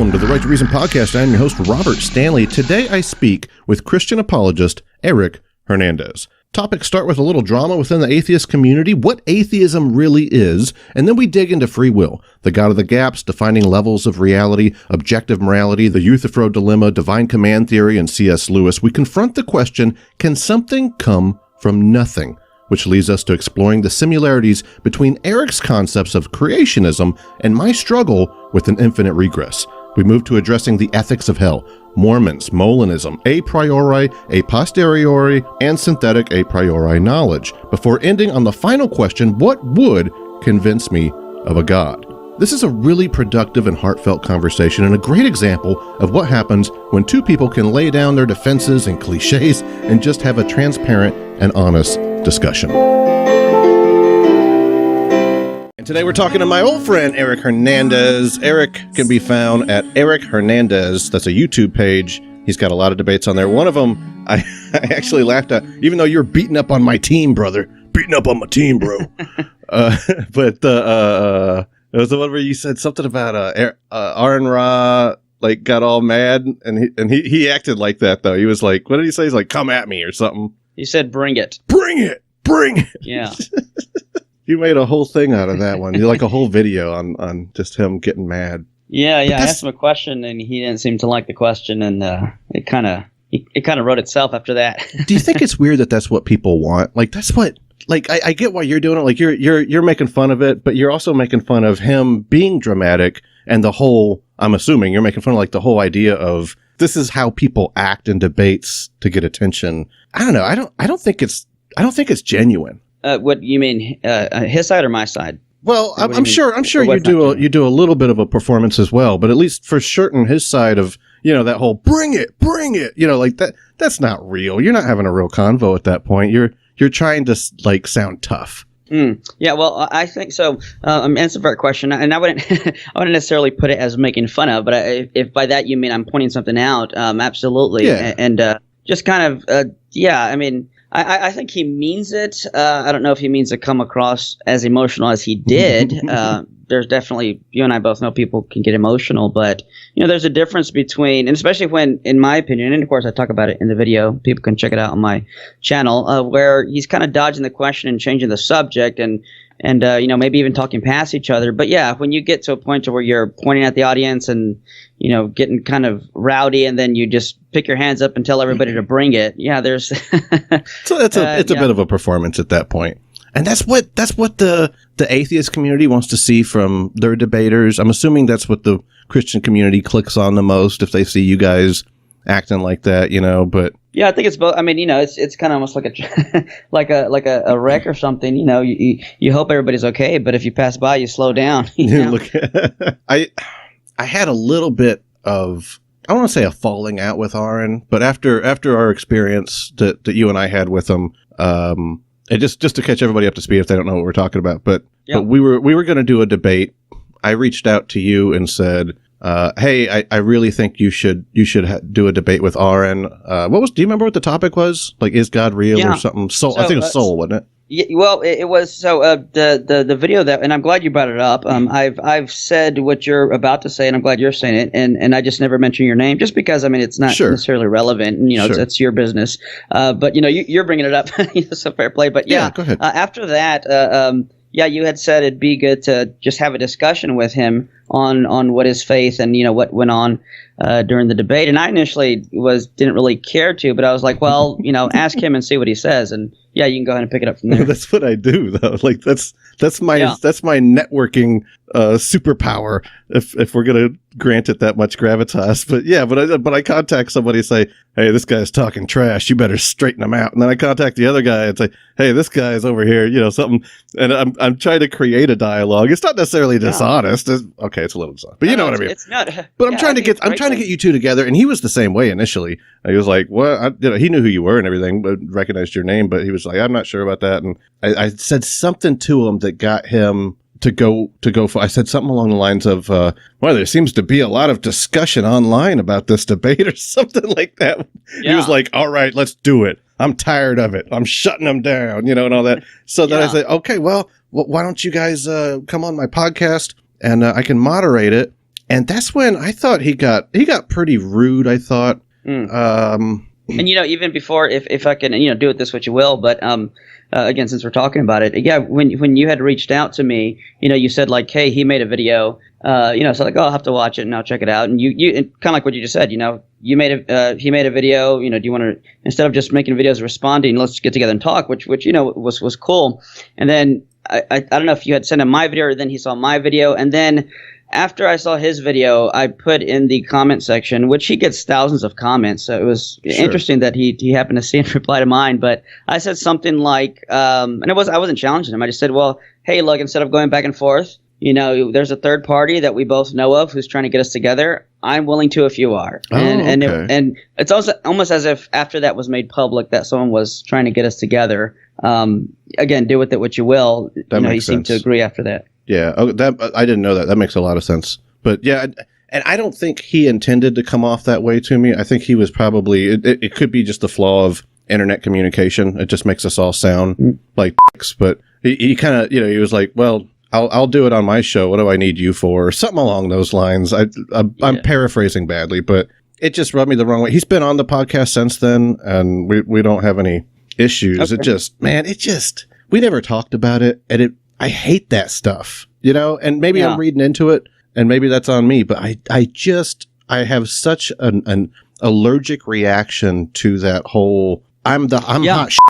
Welcome to the Right to Reason podcast. I am your host, Robert Stanley. Today I speak with Christian apologist Aron Hernandez. Topics start with a little drama within the atheist community, what atheism really is, and then we dig into free will, the God of the gaps, defining levels of reality, objective morality, the Euthyphro dilemma, divine command theory, and C.S. Lewis. We confront the question, can something come from nothing? Which leads us to exploring the similarities between Eric's concepts of creationism and my struggle with an infinite regress. We move to addressing the ethics of hell, Mormons, Molinism, a priori, a posteriori, and synthetic a priori knowledge, before ending on the final question, what would convince me of a God? This is a really productive and heartfelt conversation and a great example of what happens when two people can lay down their defenses and cliches and just have a transparent and honest discussion. And today we're talking to my old friend, Aron Hernandez. Eric can be found at Aron Hernandez. That's a YouTube page. He's got a lot of debates on there. One of them I actually laughed at, even though you're beating up on my team, brother. Beating up on my team, bro. But it was the one where you said something about Aron Ra, like, got all mad, and he acted like that, though. He was like, what did he say? He's like, come at me or something. He said, bring it. Bring it! Bring it! Yeah. You made a whole thing out of that one. You like a whole video on just him getting mad. Yeah. I asked him a question, and he didn't seem to like the question, and it kind of wrote itself after that. Do you think it's weird that that's what people want? Like, that's what... Like, I get why you're doing it. Like, you're making fun of it, but you're also making fun of him being dramatic and the whole... I'm assuming you're making fun of, like, the whole idea of this is how people act in debates to get attention. I don't know. I don't think it's genuine. What you mean, his side or my side? Well, I'm sure you do a little bit of a performance as well, but at least for certain his side of, that whole bring it, like that's not real. You're not having a real convo at that point. You're trying to like sound tough. Yeah, well, I think so. It's a fair question, and I wouldn't necessarily put it as making fun of, but if by that you mean I'm pointing something out, absolutely. Yeah. And just kind of, I mean, I think he means it. I don't know if he means to come across as emotional as he did. There's definitely, you and I both know people can get emotional, but there's a difference between, and especially when, in my opinion, and of course I talk about it in the video, people can check it out on my channel, where he's kind of dodging the question and changing the subject and maybe even talking past each other. But yeah, when you get to a point to where you're pointing at the audience and, getting kind of rowdy, and then you just pick your hands up and tell everybody to bring it. Yeah, there's. So it's a bit of a performance at that point. And that's what the atheist community wants to see from their debaters. I'm assuming that's what the Christian community clicks on the most if they see you guys acting like that, but. Yeah, I think it's both. I mean, it's kind of almost like a wreck or something. You hope everybody's okay, but if you pass by, you slow down. Look, I had a little bit of, I don't want to say a falling out with Aron, but after our experience that you and I had with him, and just to catch everybody up to speed if they don't know what we're talking about, but we were going to do a debate. I reached out to you and said, hey, I really think you should do a debate with Aron. Do you remember what the topic was? Like, is God real or something? Soul. I think it was soul, wasn't it? Yeah, well, it was. So the video that, and I'm glad you brought it up. I've said what you're about to say, and I'm glad you're saying it. And I just never mention your name, just because it's not necessarily relevant. And it's your business. But you're bringing it up, so fair play. But yeah, go ahead. After that, you had said it'd be good to just have a discussion with him on what is faith and what went on during the debate. And I initially didn't really care to, but I was like, well, ask him and see what he says. And yeah, you can go ahead and pick it up from there. That's what I do, though. Like that's my networking superpower. If we're gonna grant it that much gravitas, but I contact somebody and say, hey, this guy's talking trash. You better straighten him out. And then I contact the other guy and say, hey, this guy's over here, something. And I'm trying to create a dialogue. It's not necessarily dishonest. Okay, it's a little dishonest, but you know what I mean. It's not. But I'm trying to get you two together. And he was the same way initially. He was like, well, he knew who you were and everything, but recognized your name. But he was like, I'm not sure about that. And I said something to him that got him to go for. I said something along the lines of, well, there seems to be a lot of discussion online about this debate or something like that. Yeah. He was like, all right, let's do it. I'm tired of it. I'm shutting them down, and all that. So then I said, okay, well, why don't you guys come on my podcast and I can moderate it. And that's when I thought he got pretty rude, I thought. And, even before, if I can, do with this what you will, but again, since we're talking about it, yeah, when you had reached out to me, you said like, hey, he made a video, so like, oh, I'll have to watch it and I'll check it out. And you kind of like what you just said, he made a video, do you want to, instead of just making videos responding, let's get together and talk, which was cool. And then I don't know if you had sent him my video or then he saw my video. And then after I saw his video, I put in the comment section, which he gets thousands of comments. So it was interesting that he happened to see and reply to mine. But I said something like, and I wasn't challenging him. I just said, well, hey, look, instead of going back and forth, there's a third party that we both know of who's trying to get us together. I'm willing to if you are. And it's also almost as if after that was made public that someone was trying to get us together. Again, do with it what you will. He seemed to agree after that. Yeah, I didn't know that. That makes a lot of sense. But yeah, and I don't think he intended to come off that way to me. I think he was probably, it could be just the flaw of internet communication. It just makes us all sound like dicks. But he kind of, he was like, well, I'll do it on my show. What do I need you for? Or something along those lines. I'm paraphrasing badly, but it just rubbed me the wrong way. He's been on the podcast since then, and we don't have any issues. Okay. We never talked about it, and I hate that stuff, and maybe I'm reading into it and maybe that's on me, but I have such an allergic reaction to that whole, I'm hot shit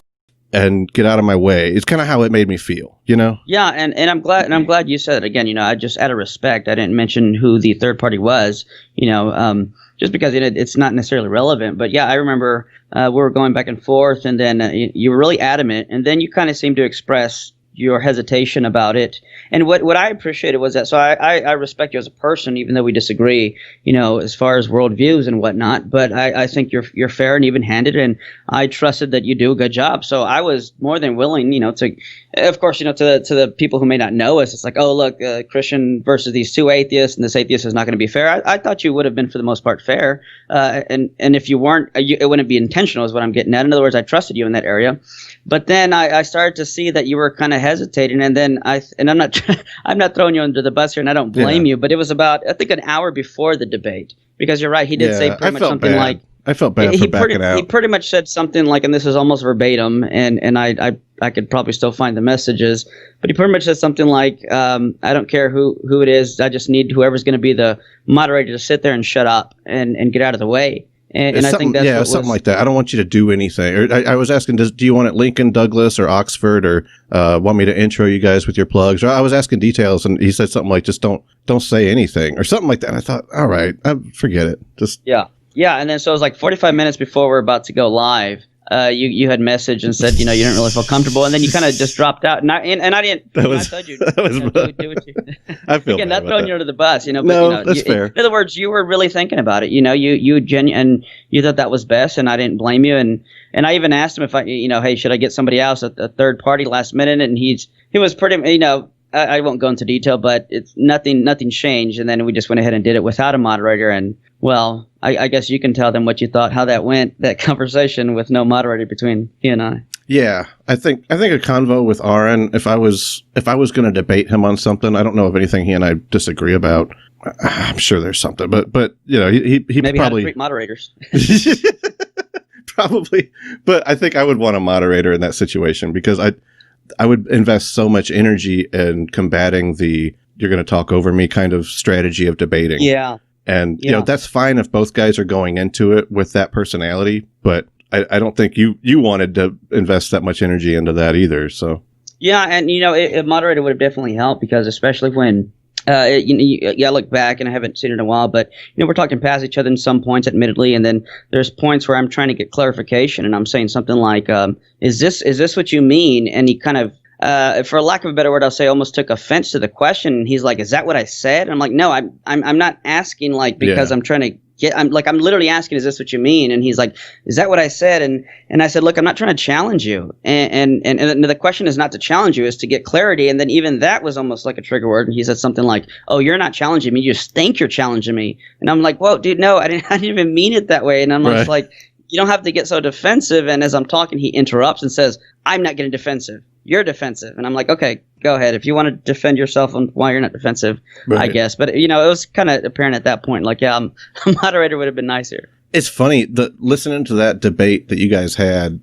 and get out of my way. It's kind of how it made me feel, Yeah. And I'm glad you said it again. I just, out of respect, I didn't mention who the third party was, just because it's not necessarily relevant. But yeah, I remember we were going back and forth, and then you were really adamant, and then you kind of seemed to express your hesitation about it. And what I appreciated was that, so I respect you as a person, even though we disagree, as far as worldviews and whatnot, but I think you're fair and even-handed, and I trusted that you do a good job. So I was more than willing, to, of course, to the people who may not know us, it's like, oh, look, Christian versus these two atheists, and this atheist is not going to be fair. I thought you would have been, for the most part, fair. And if you weren't, it wouldn't be intentional is what I'm getting at. In other words, I trusted you in that area. But then I started to see that you were kind of hesitating, and then I'm not throwing you under the bus here, and I don't blame you, but it was about, I think, an hour before the debate, because you're right, he did say pretty much something like, I felt bad for backing out. He pretty much said something like, and this is almost verbatim, and I could probably still find the messages, but he pretty much said something like, I don't care who it is, I just need whoever's going to be the moderator to sit there and shut up and get out of the way. And I think that's something like that. I don't want you to do anything. Or I was asking, do you want it Lincoln, Douglas, or Oxford, or want me to intro you guys with your plugs? Or I was asking details, and he said something like, just don't say anything, or something like that. And I thought, all right, forget it. Just yeah. And then so it was like 45 minutes before we're about to go live. You had messaged and said, you didn't really feel comfortable, and then you kind of just dropped out. And I didn't. I thought you do what you. I feel again, bad not throwing you under the bus, but, no, that's fair. In other words, you were really thinking about it. And you thought that was best, and I didn't blame you. And I even asked him if hey, should I get somebody else, a third party, last minute? And he was pretty, I won't go into detail, but it's nothing changed. And then we just went ahead and did it without a moderator. And well, I guess you can tell them what you thought, how that went, that conversation with no moderator between he and I. Yeah, I think a convo with Aron, if I was going to debate him on something, I don't know of anything he and I disagree about. I'm sure there's something, but he maybe probably how to treat moderators. Probably, but I think I would want a moderator in that situation, because I would invest so much energy in combating the "you're going to talk over me" kind of strategy of debating. Yeah. And, that's fine if both guys are going into it with that personality, but I don't think you wanted to invest that much energy into that either. So, yeah. And, a moderator would have definitely helped, because especially when, I look back and I haven't seen it in a while, but, we're talking past each other in some points, admittedly. And then there's points where I'm trying to get clarification, and I'm saying something like, is this what you mean? And he kind of, for lack of a better word, I'll say almost took offense to the question. And he's like, is that what I said? And I'm like, no, I'm not asking because I'm trying to I'm literally asking, is this what you mean? And he's like, is that what I said? And I said, look, I'm not trying to challenge you. And the question is not to challenge you, is to get clarity. And then even that was almost like a trigger word. And he said something like, oh, you're not challenging me. You just think you're challenging me. And I'm like, whoa, dude, no, I didn't even mean it that way. And I'm just like, you don't have to get so defensive. And as I'm talking, he interrupts and says, I'm not getting defensive. you're defensive. And I'm like, okay, go ahead. If you want to defend yourself on why you're not defensive, right. I guess. But, it was kind of apparent at that point, like, a moderator would have been nicer. It's funny, listening to that debate that you guys had,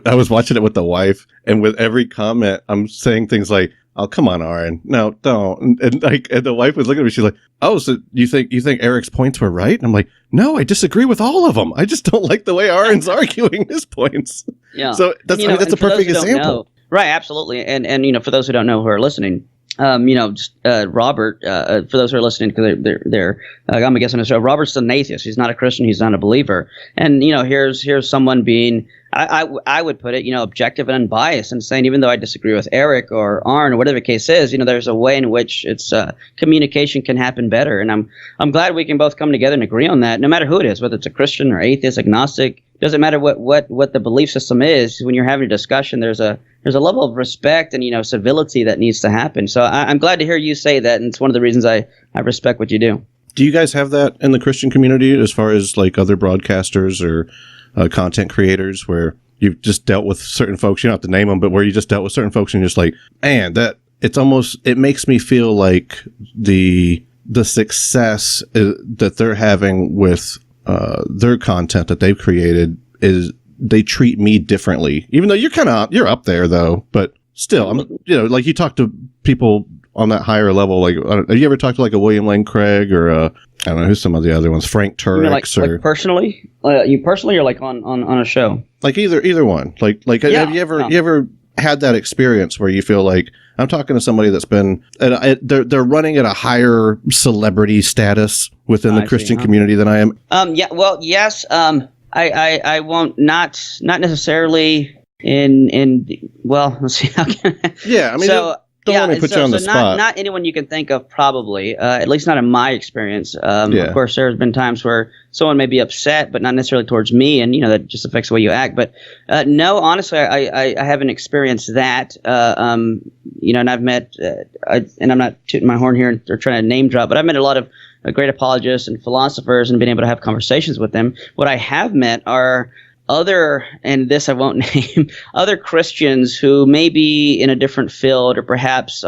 I was watching it with the wife, and with every comment, I'm saying things like, oh, come on, Aron. No, don't. And the wife was looking at me, she's like, oh, so you think Eric's points were right? And I'm like, no, I disagree with all of them. I just don't like the way Aron's arguing his points. Yeah. So that's a perfect example. Right, absolutely. And for those who don't know who are listening, Robert, for those who are listening, because they're I'm guessing this. Robert's an atheist. He's not a Christian. He's not a believer. And here's someone being, I would put it, objective and unbiased, and saying, even though I disagree with Eric or Aron or whatever the case is, there's a way in which it's communication can happen better. And I'm glad we can both come together and agree on that, no matter who it is, whether it's a Christian or atheist, agnostic. Doesn't matter what the belief system is. When you're having a discussion, there's a level of respect and civility that needs to happen. So I'm glad to hear you say that, and it's one of the reasons I respect what you do. Do you guys have that in the Christian community, as far as like other broadcasters or content creators, where you've just dealt with certain folks? You don't have to name them, but where you just dealt with certain folks and you're just like, man, it makes me feel like the success that they're having with their content that they've created is they treat me differently, even though you're up there though, but still, I'm, like you talk to people on that higher level, like, have you ever talked to like a William Lane Craig or I don't know who's some of the other ones, Frank Turek, like personally, you personally, or like on a show? Like either one. Like have you ever had that experience where you feel like, I'm talking to somebody that's been, they're running at a higher celebrity status within the Christian community than I am? Yeah. Well, yes. I won't not necessarily well, let's see. How can yeah. I mean, don't let me put you on the spot. Not anyone you can think of, probably. At least not in my experience. Of course, there's been times where someone may be upset, but not necessarily towards me, and that just affects the way you act. But no, honestly, I haven't experienced that. And I've met, and I'm not tooting my horn here or trying to name drop, but I've met a lot of great apologists and philosophers and been able to have conversations with them. What I have met are other, and this I won't name, other Christians who may be in a different field, or perhaps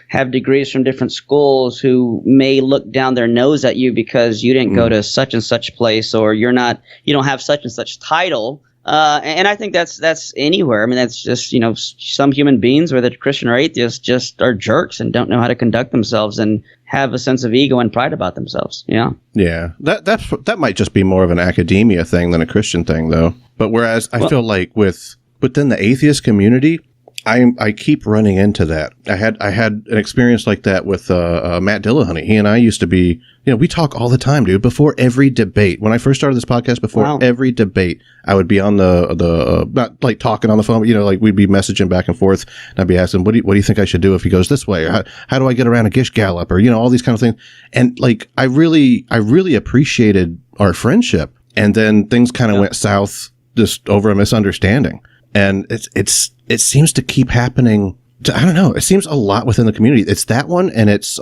have degrees from different schools, who may look down their nose at you because you didn't go to such and such place, or you don't have such and such title. And I think that's anywhere. I mean, that's just, some human beings, whether Christian or atheist, just are jerks and don't know how to conduct themselves and have a sense of ego and pride about themselves. Yeah. Yeah. That might just be more of an academia thing than a Christian thing, though. But whereas I feel like within the atheist community, I keep running into that. I had an experience like that with Matt Dillahunty. He and I used to be, we talk all the time, dude. Before every debate, when I first started this podcast, every debate, I would be on the not like talking on the phone, but like we'd be messaging back and forth, and I'd be asking, what do you think I should do if he goes this way? Or how do I get around a Gish Gallop? Or all these kind of things. And like I really appreciated our friendship, and then things kind of went south just over a misunderstanding. And it seems to keep happening. I don't know. It seems a lot within the community. It's that one, and it's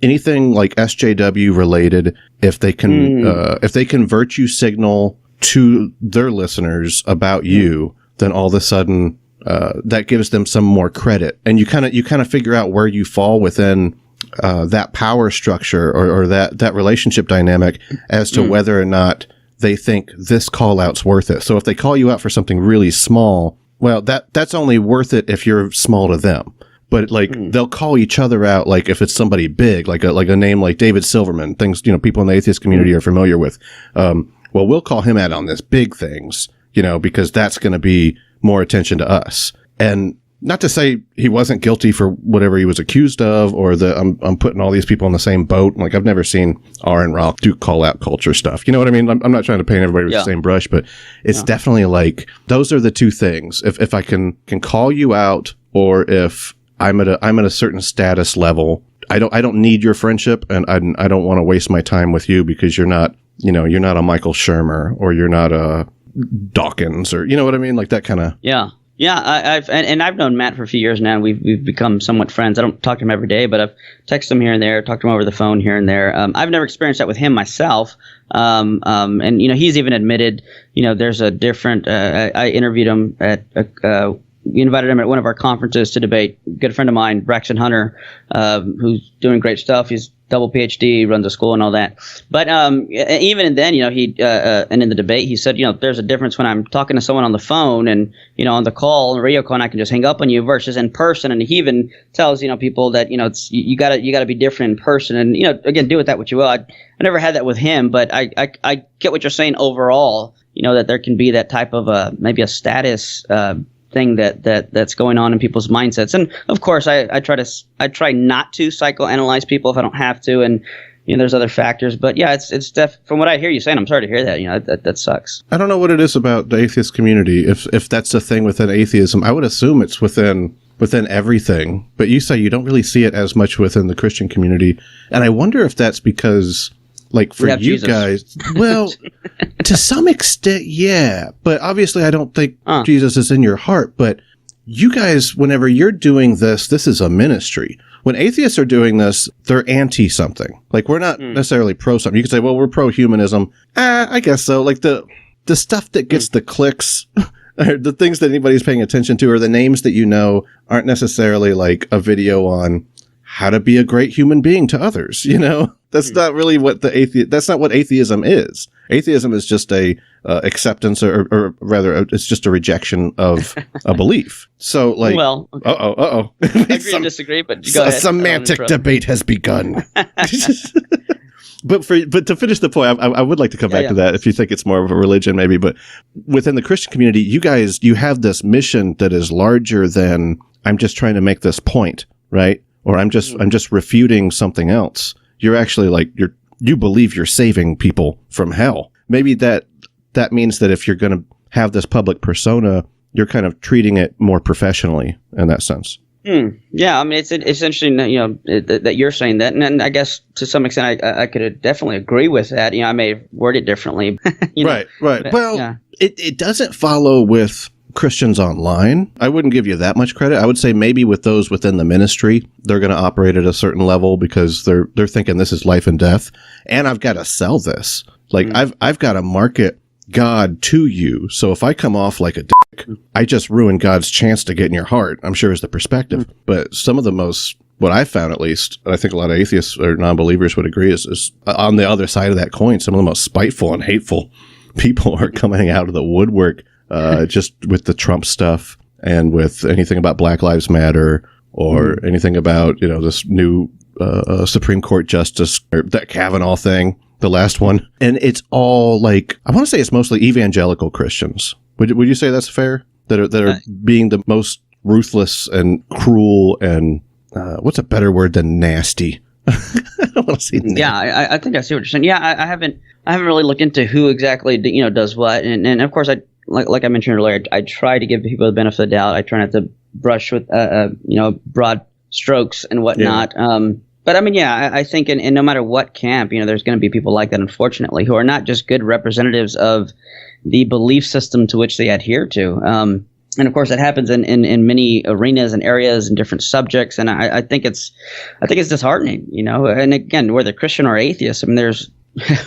anything like SJW related. If they can virtue signal to their listeners about you, then all of a sudden that gives them some more credit, and you kind of figure out where you fall within that power structure or that relationship dynamic as to whether or not they think this call out's worth it. So if they call you out for something really small, well, that's only worth it if you're small to them. But like they'll call each other out, like if it's somebody big, like a name like David Silverman, things people in the atheist community are familiar with. Well, we'll call him out on this big things, because that's going to be more attention to us. And not to say he wasn't guilty for whatever he was accused of, or that I'm putting all these people in the same boat. Like I've never seen Aron Ra do call out culture stuff. You know what I mean? I'm not trying to paint everybody with the same brush, but it's definitely like those are the two things. If I can call you out, or if I'm at a certain status level, I don't need your friendship, and I don't want to waste my time with you because you're not a Michael Shermer, or you're not a Dawkins, or what I mean? Like that kind of. Yeah. Yeah, I've known Matt for a few years now. We've become somewhat friends. I don't talk to him every day, but I've texted him here and there, talked to him over the phone here and there. I've never experienced that with him myself. And he's even admitted, there's a different. I interviewed him at we invited him at one of our conferences to debate. A good friend of mine, Braxton Hunter, who's doing great stuff. He's double PhD, runs a school and all that. But even then, he and in the debate, he said, there's a difference when I'm talking to someone on the phone and, on the call, on the radio call, and I can just hang up on you versus in person. And he even tells, people that, it's, you gotta be different in person. And, again, do with that what you will. I never had that with him, but I get what you're saying overall, that there can be that type of maybe a status thing that's going on in people's mindsets. And of course, I try not to psychoanalyze people if I don't have to. And there's other factors, but yeah, it's from what I hear you saying, I'm sorry to hear that. That sucks. I don't know what it is about the atheist community. If that's the thing within atheism, I would assume it's within everything. But you say you don't really see it as much within the Christian community, and I wonder if that's because, like, for you Jesus. guys, well, to some extent, yeah. But obviously, I don't think Jesus is in your heart. But you guys, whenever you're doing this is a ministry. When atheists are doing this, they're anti something. Like, we're not necessarily pro something. You could say, well, we're pro humanism. I guess so. Like the stuff that gets the clicks, or the things that anybody's paying attention to, or the names that aren't necessarily like a video on how to be a great human being to others. That's not really what that's not what atheism is. Atheism is just a acceptance, or rather, it's just a rejection of a belief. So, like, well, I agree and disagree, but go ahead. A semantic debate has begun. But to finish the point, I would like to come back to that if you think it's more of a religion, maybe. But within the Christian community, you have this mission that is larger than I'm just trying to make this point, right? Or I'm just refuting something else. You're actually like you believe you're saving people from hell. Maybe that means that if you're going to have this public persona, you're kind of treating it more professionally in that sense. Yeah, I mean, it's interesting that, that you're saying that, and I guess to some extent I could definitely agree with that. I may have worded it differently. Right. But, well, yeah. It doesn't follow with Christians online. I wouldn't give you that much credit. I would say maybe with those within the ministry, they're going to operate at a certain level because they're thinking this is life and death, and I've got to sell this. Like I've got to market God to you. So if I come off like a dick, I just ruin God's chance to get in your heart, I'm sure is the perspective. But some of the most, what I found at least, and I think a lot of atheists or non-believers would agree, is on the other side of that coin, some of the most spiteful and hateful people are coming out of the woodwork, just with the Trump stuff and with anything about Black Lives Matter or anything about, this new Supreme Court justice, or that Kavanaugh thing. The last one. And it's all like, I want to say it's mostly evangelical Christians. Would you say that's fair? That are being the most ruthless and cruel and, what's a better word than nasty? I don't want to say nasty. Yeah, I think I see what you're saying. Yeah, I haven't really looked into who exactly, does what. And of course, like I mentioned earlier, I try to give people the benefit of the doubt. I try not to brush with, broad strokes and whatnot. Yeah. But I mean, yeah, I think in no matter what camp, there's going to be people like that, unfortunately, who are not just good representatives of the belief system to which they adhere to. And of course, that happens in many arenas and areas and different subjects. And I think it's disheartening, And again, whether Christian or atheist, I mean, there's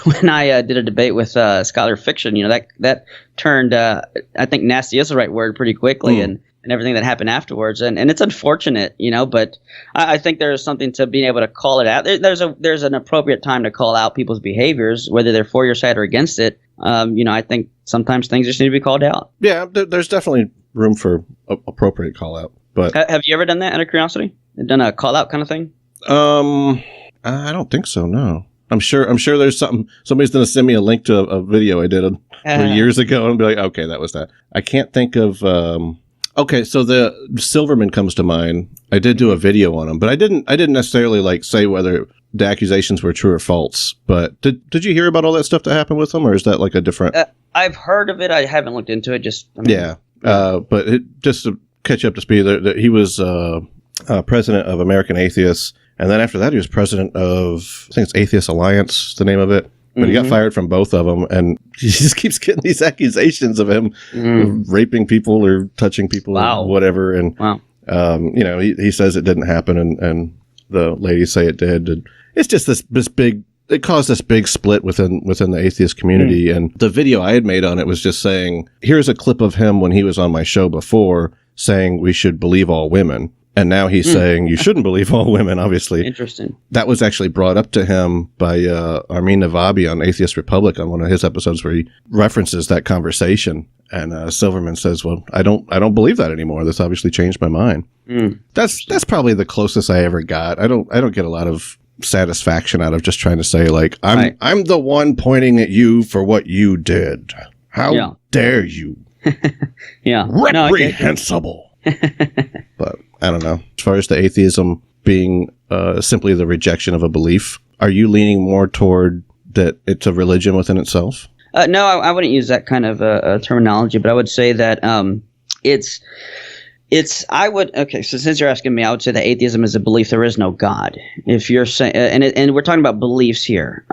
when I did a debate with Scholar Fiction, that turned, I think nasty is the right word, pretty quickly. And everything that happened afterwards. And it's unfortunate, but I think there's something to being able to call it out. There's an appropriate time to call out people's behaviors, whether they're for your side or against it. I think sometimes things just need to be called out. Yeah, there's definitely room for appropriate call out. But have you ever done that out of curiosity? Done a call out kind of thing? I don't think so, no. I'm sure there's somebody's going to send me a link to a video I did years ago and be like, okay, that was that. I can't think of, okay, so the Silverman comes to mind. I did do a video on him, but I didn't necessarily like say whether the accusations were true or false. But did you hear about all that stuff that happened with him, or is that like a different? I've heard of it. I haven't looked into it. But just to catch you up to speed, that he was president of American Atheists, and then after that, he was president of, I think it's Atheist Alliance, the name of it. But he got fired from both of them, and he just keeps getting these accusations of him raping people or touching people or whatever. And, he says it didn't happen, and the ladies say it did. And it's just this big, it caused this big split within the atheist community. And the video I had made on it was just saying, here's a clip of him when he was on my show before, saying we should believe all women. And now he's saying you shouldn't believe all women, obviously. Interesting. That was actually brought up to him by Armin Navabi on Atheist Republic on one of his episodes where he references that conversation. And Silverman says, well, I don't believe that anymore. This obviously changed my mind. That's probably the closest I ever got. I don't get a lot of satisfaction out of just trying to say, like, I'm the one pointing at you for what you did. How dare you? Reprehensible. But I don't know. As far as the atheism being simply the rejection of a belief, are you leaning more toward that it's a religion within itself? No, I wouldn't use that kind of terminology, but I would say that okay, so since you're asking me, I would say that atheism is a belief there is no God. If you're saying, and we're talking about beliefs here,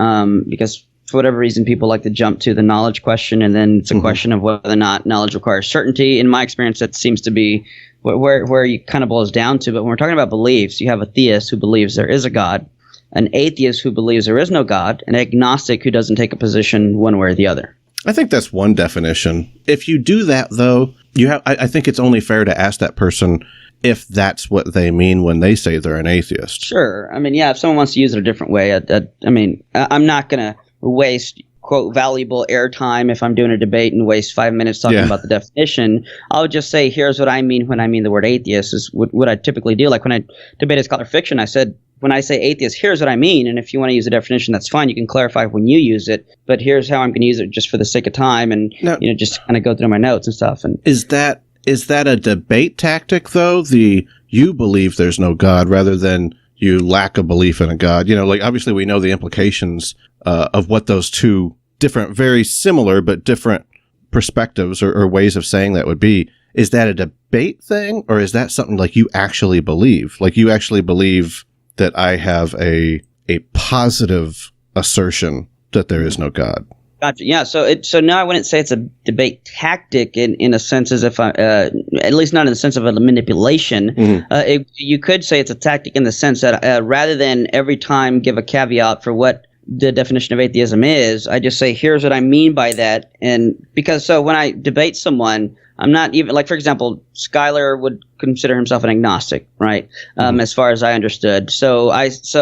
because for whatever reason, people like to jump to the knowledge question, and then it's a question of whether or not knowledge requires certainty. In my experience, that seems to be where you kind of boils down to. But when we're talking about beliefs, you have a theist who believes there is a God, an atheist who believes there is no God, an agnostic who doesn't take a position one way or the other. I think that's one definition. If you do that, though, I think it's only fair to ask that person if that's what they mean when they say they're an atheist. Sure. I mean, yeah, if someone wants to use it a different way, I'm not going to waste, quote, valuable airtime if I'm doing a debate and waste 5 minutes talking about the definition. I would just say, here's what I mean when I mean the word atheist is what I typically do. Like when I debated scholar fiction, I said, when I say atheist, here's what I mean. And if you want to use a definition, that's fine. You can clarify when you use it. But here's how I'm going to use it just for the sake of time and just kind of go through my notes and stuff. And is that a debate tactic, though? You believe there's no God rather than you lack a belief in a God. Like obviously we know the implications of what those two different, very similar but different perspectives or ways of saying that would be. Is that a debate thing, or is that something like you actually believe? Like you actually believe that I have a positive assertion that there is no God. Gotcha. Yeah. So now I wouldn't say it's a debate tactic in a sense as if at least not in the sense of a manipulation. You could say it's a tactic in the sense that rather than every time give a caveat for what the definition of atheism is, I just say, here's what I mean by that. And because when I debate someone, I'm not even, like, for example, Schuyler would consider himself an agnostic, right? As far as I understood. So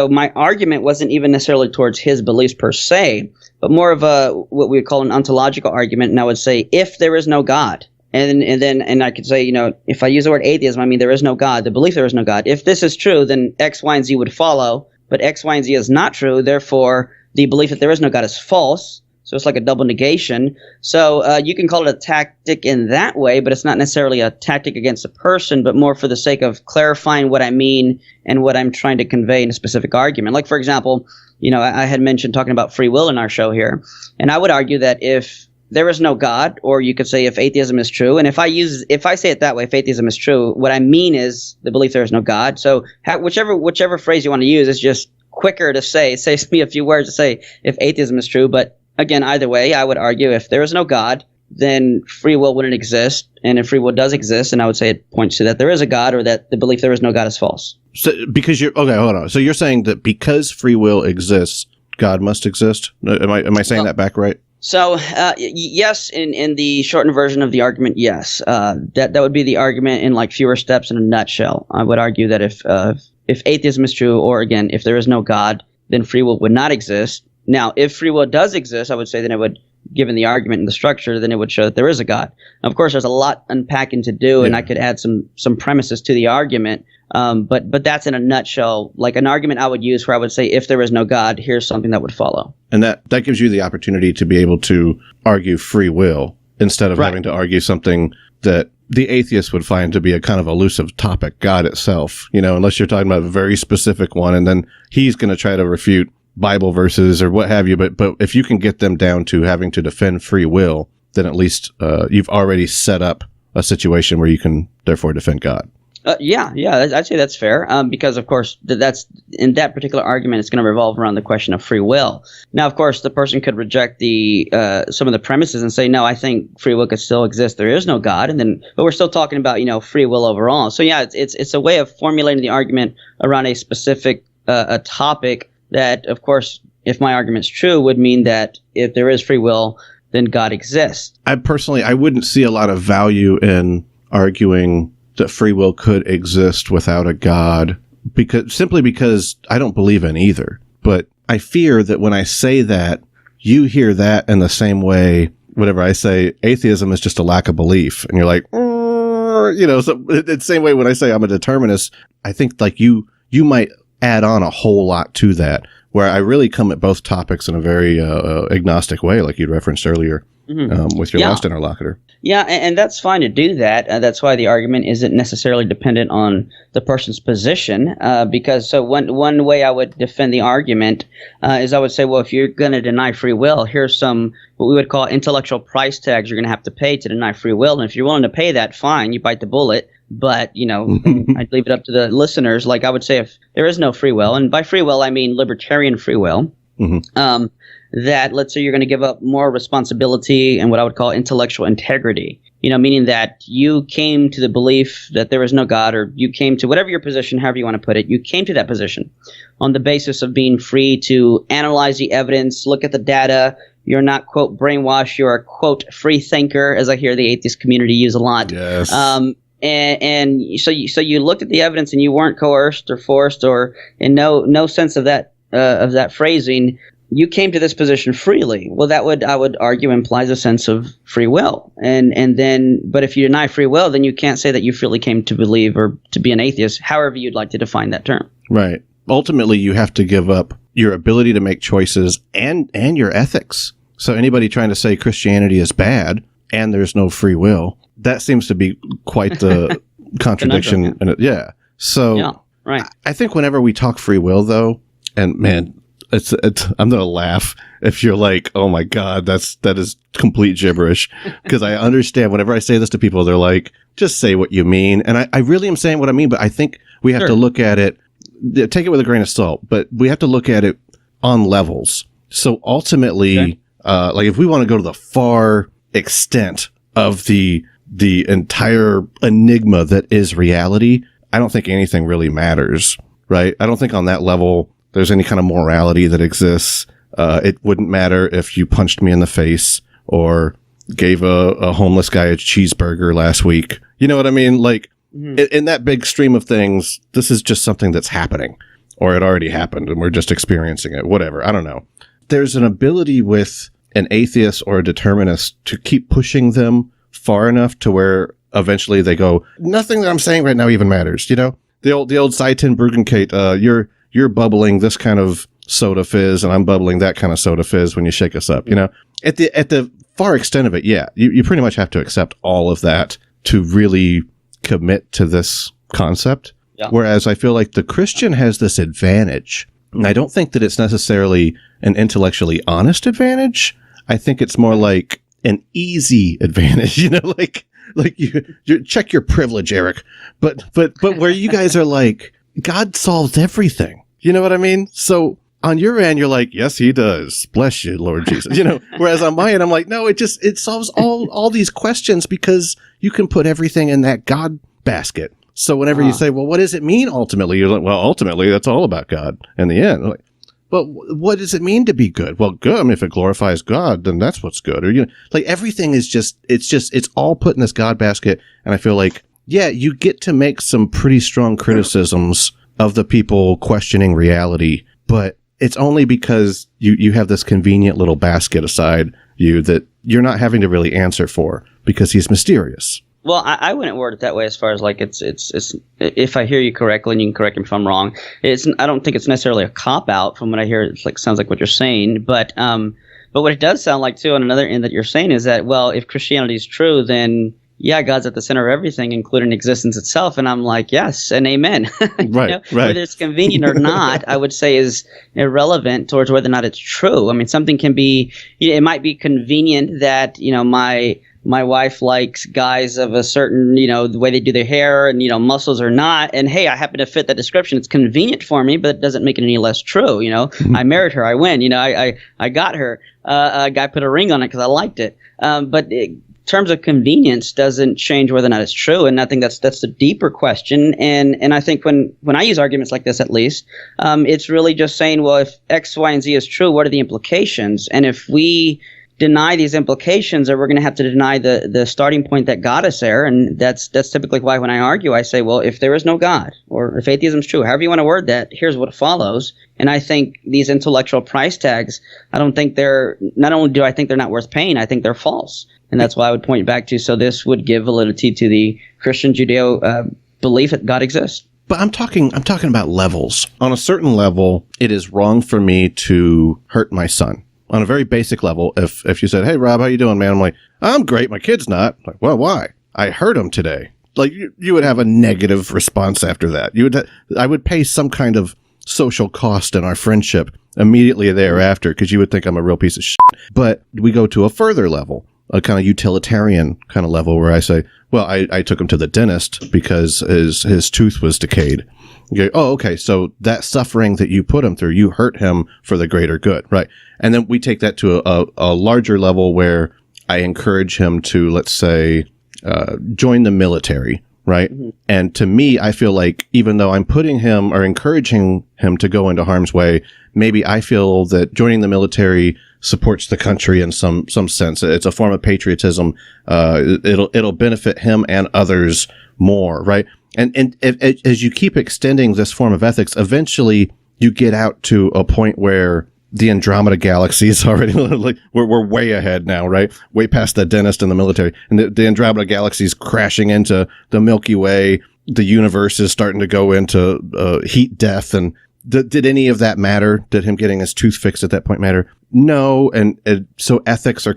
my argument wasn't even necessarily towards his beliefs per se, but more of what we would call an ontological argument. And I would say, if there is no God, and I could say, if I use the word atheism, I mean, there is no God, the belief there is no God. If this is true, then X, Y, and Z would follow, but X, Y, and Z is not true. Therefore, the belief that there is no God is false. So it's like a double negation. So you can call it a tactic in that way, but it's not necessarily a tactic against a person, but more for the sake of clarifying what I mean and what I'm trying to convey in a specific argument. Like, for example, I had mentioned talking about free will in our show here, and I would argue that if there is no God, or you could say if atheism is true, and if I say it that way, if atheism is true, what I mean is the belief there is no God. So whichever phrase you want to use is just quicker to say. It saves me a few words to say if atheism is true, but again, either way, I would argue if there is no God, then free will wouldn't exist. And if free will does exist, and I would say it points to that there is a God, or that the belief there is no God is false. So because hold on. So you're saying that because free will exists, God must exist? Am I saying that back right? So yes, in the shortened version of the argument, yes. That would be the argument in like fewer steps in a nutshell. I would argue that if atheism is true, or again, if there is no God, then free will would not exist. Now, if free will does exist, I would say then it would, given the argument and the structure, then it would show that there is a God. Now, of course, there's a lot unpacking to do, and I could add some premises to the argument. But that's in a nutshell, like an argument I would use where I would say, if there is no God, here's something that would follow. And that gives you the opportunity to be able to argue free will instead of having to argue something that the atheist would find to be a kind of elusive topic, God itself, unless you're talking about a very specific one, and then he's going to try to refute Bible verses or what have you. But if you can get them down to having to defend free will, then at least you've already set up a situation where you can therefore defend God. Yeah, I'd say that's fair, because of course that's in that particular argument, it's going to revolve around the question of free will. Now, of course, the person could reject some of the premises and say, no, I think free will could still exist. There is no God, but we're still talking about free will overall. So yeah, it's a way of formulating the argument around a specific a topic that, of course, if my argument's true, would mean that if there is free will, then God exists. I wouldn't see a lot of value in arguing that free will could exist without a God, simply because I don't believe in either. But I fear that when I say that, you hear that in the same way. Whenever I say atheism is just a lack of belief, and you're like, so it's the same way when I say I'm a determinist, I think like you might add on a whole lot to that, where I really come at both topics in a very agnostic way, like you referenced earlier with your last interlocutor. Yeah, and that's fine to do that. That's why the argument isn't necessarily dependent on the person's position. Because one way I would defend the argument is I would say, well, if you're going to deny free will, here's some what we would call intellectual price tags you're going to have to pay to deny free will. And if you're willing to pay that, fine, you bite the bullet. But, I'd leave it up to the listeners. Like I would say, if there is no free will, and by free will I mean libertarian free will, that let's say you're going to give up more responsibility and what I would call intellectual integrity, meaning that you came to the belief that there is no God, or you came to whatever your position, however you want to put it, you came to that position on the basis of being free to analyze the evidence, look at the data. You're not, quote, brainwashed. You're a, quote, free thinker, as I hear the atheist community use a lot. Yes. And so you looked at the evidence and you weren't coerced or forced, or in no sense of that phrasing. You came to this position freely. Well, I would argue implies a sense of free will. And then, but if you deny free will, then you can't say that you freely came to believe or to be an atheist, however you'd like to define that term. Right. Ultimately, you have to give up your ability to make choices and your ethics. So anybody trying to say Christianity is bad and there's no free will, that seems to be quite the contradiction. Yeah. So yeah, right. I think whenever we talk free will, though, and man, it's I'm going to laugh if you're like, oh my God, that is complete gibberish. Because I understand whenever I say this to people, they're like, just say what you mean. And I really am saying what I mean, but I think we have to look at it, take it with a grain of salt, but we have to look at it on levels. So ultimately, like if we want to go to the far extent of the entire enigma that is reality, I don't think anything really matters, right? I don't think on that level there's any kind of morality that exists. It wouldn't matter if you punched me in the face or gave a homeless guy a cheeseburger last week. You know what I mean? Like in that big stream of things, this is just something that's happening, or it already happened and we're just experiencing it, whatever. I don't know. There's an ability with an atheist or a determinist to keep pushing them far enough to where eventually they go, nothing that I'm saying right now even matters. The old Seitan Bruggenkate, you're bubbling this kind of soda fizz and I'm bubbling that kind of soda fizz when you shake us up. At the far extent of it, yeah, you pretty much have to accept all of that to really commit to this concept. Yeah. Whereas I feel like the Christian has this advantage, and I don't think that it's necessarily an intellectually honest advantage. I think it's more like an easy advantage, like you check your privilege, Eric. But where you guys are like, God solves everything. You know what I mean? So on your end, you're like, yes, he does. Bless you, Lord Jesus. Whereas on my end, I'm like, no, it solves all these questions because you can put everything in that God basket. So whenever you say, well, what does it mean ultimately? You're like, well, ultimately, that's all about God in the end. Like, but what does it mean to be good? Well, good. I mean, if it glorifies God, then that's what's good. Or, like everything is it's all put in this God basket. And I feel like, yeah, you get to make some pretty strong criticisms of the people questioning reality, but it's only because you have this convenient little basket aside you that you're not having to really answer for because he's mysterious. Well, I wouldn't word it that way as far as like it's if I hear you correctly, and you can correct me if I'm wrong, I don't think it's necessarily a cop out from what I hear. It's like sounds like what you're saying, but what it does sound like too on another end that you're saying is that, well, if Christianity is true, then yeah, God's at the center of everything, including existence itself. And I'm like, yes, and amen. Right. Whether it's convenient or not, I would say is irrelevant towards whether or not it's true. I mean, something can be, it might be convenient that, my wife likes guys of a certain, the way they do their hair and, muscles or not. And hey, I happen to fit that description. It's convenient for me, but it doesn't make it any less true. I married her. I win. I got her. A guy put a ring on it because I liked it. But terms of convenience doesn't change whether or not it's true. And I think that's the deeper question. And I think when I use arguments like this, at least, it's really just saying, well, if X, Y, and Z is true, what are the implications? And if we deny these implications, or we're going to have to deny the starting point that got us there. And that's typically why when I argue, I say, well, if there is no God, or if atheism is true, however you want to word that, here's what follows. And I think these intellectual price tags, not only do I think they're not worth paying, I think they're false. And that's why I would point back to, so this would give validity to the Christian Judeo belief that God exists. But I'm talking about levels. On a certain level, it is wrong for me to hurt my son. On a very basic level, if you said, "Hey, Rob, how you doing, man?" I'm like, "I'm great. My kid's not." Like, well, why? I hurt him today. Like, you would have a negative response after that. I would pay some kind of social cost in our friendship immediately thereafter, because you would think I'm a real piece of shit. But we go to a further level, a kind of utilitarian kind of level, where I say, well, I took him to the dentist because his tooth was decayed. You go, oh, okay, so that suffering that you put him through, you hurt him for the greater good, right? And then we take that to a larger level where I encourage him to, let's say, join the military, right? Mm-hmm. And to me, I feel like even though I'm putting him or encouraging him to go into harm's way, maybe I feel that joining the military supports the country in some sense. It's a form of patriotism. It'll benefit him and others more, right? And as you keep extending this form of ethics, eventually you get out to a point where the Andromeda galaxy is already like we're way ahead now, right? Way past the dentist and the military, and the Andromeda galaxy is crashing into the Milky Way. The universe is starting to go into heat death. And did any of that matter? Did him getting his tooth fixed at that point matter? No. And so ethics are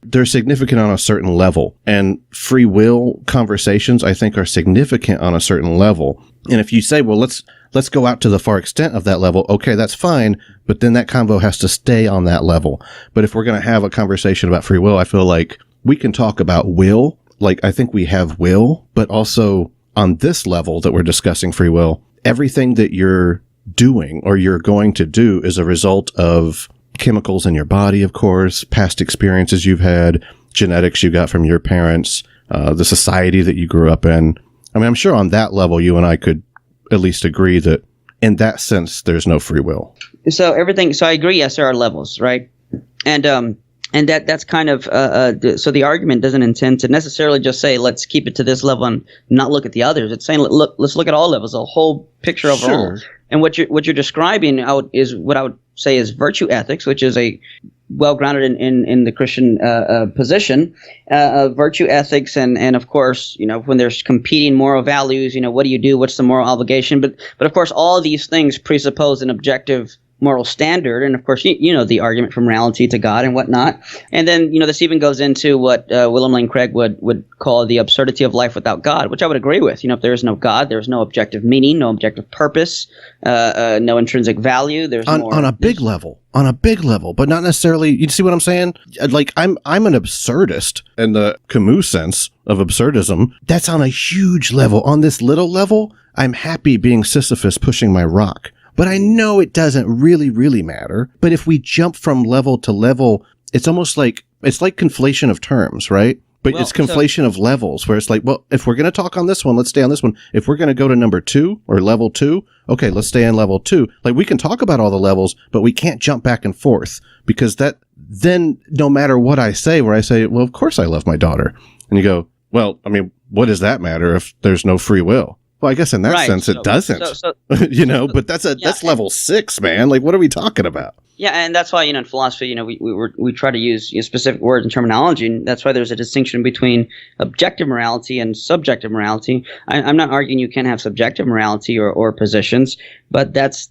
they're significant on a certain level, and free will conversations, I think, are significant on a certain level. And if you say, well, let's go out to the far extent of that level, okay, that's fine. But then that convo has to stay on that level. But if we're going to have a conversation about free will, I feel like we can talk about will. Like, I think we have will, but also on this level that we're discussing free will, everything that you're doing or you're going to do is a result of chemicals in your body, of course, past experiences you've had, genetics you got from your parents, the society that you grew up in. I mean, I'm sure on that level, you and I could at least agree that in that sense, there's no free will. So I agree. Yes, there are levels, right? And that's kind of so the argument doesn't intend to necessarily just say, let's keep it to this level and not look at the others. It's saying, let's look at all levels, a whole picture overall. Sure. And what you're describing is what I would say is virtue ethics, which is a well-grounded in the Christian position, virtue ethics, and of course, when there's competing moral values, what do you do? What's the moral obligation? But of course, all these things presuppose an objective moral standard, and of course, the argument from morality to God and whatnot. And then, this even goes into what William Lane Craig would call the absurdity of life without God, which I would agree with. If there is no God, there's no objective meaning, no objective purpose, no intrinsic value. There's on a big level, but not necessarily. You see what I'm saying? Like, I'm an absurdist in the Camus sense of absurdism. That's on a huge level. On this little level, I'm happy being Sisyphus pushing my rock. But I know it doesn't really, really matter. But if we jump from level to level, it's almost like, it's like conflation of terms, right? But it's conflation of levels, where it's like, well, if we're going to talk on this one, let's stay on this one. If we're going to go to number 2 or level 2, okay, let's stay on level 2. Like, we can talk about all the levels, but we can't jump back and forth, because then no matter what I say, where I say, well, of course I love my daughter. And you go, well, I mean, what does that matter if there's no free will? Well, I guess in that sense it doesn't, but that's level 6, man. Like, what are we talking about? Yeah, and that's why, in philosophy, we try to use specific words and terminology, and that's why there's a distinction between objective morality and subjective morality. I'm not arguing you can't have subjective morality or positions, but that's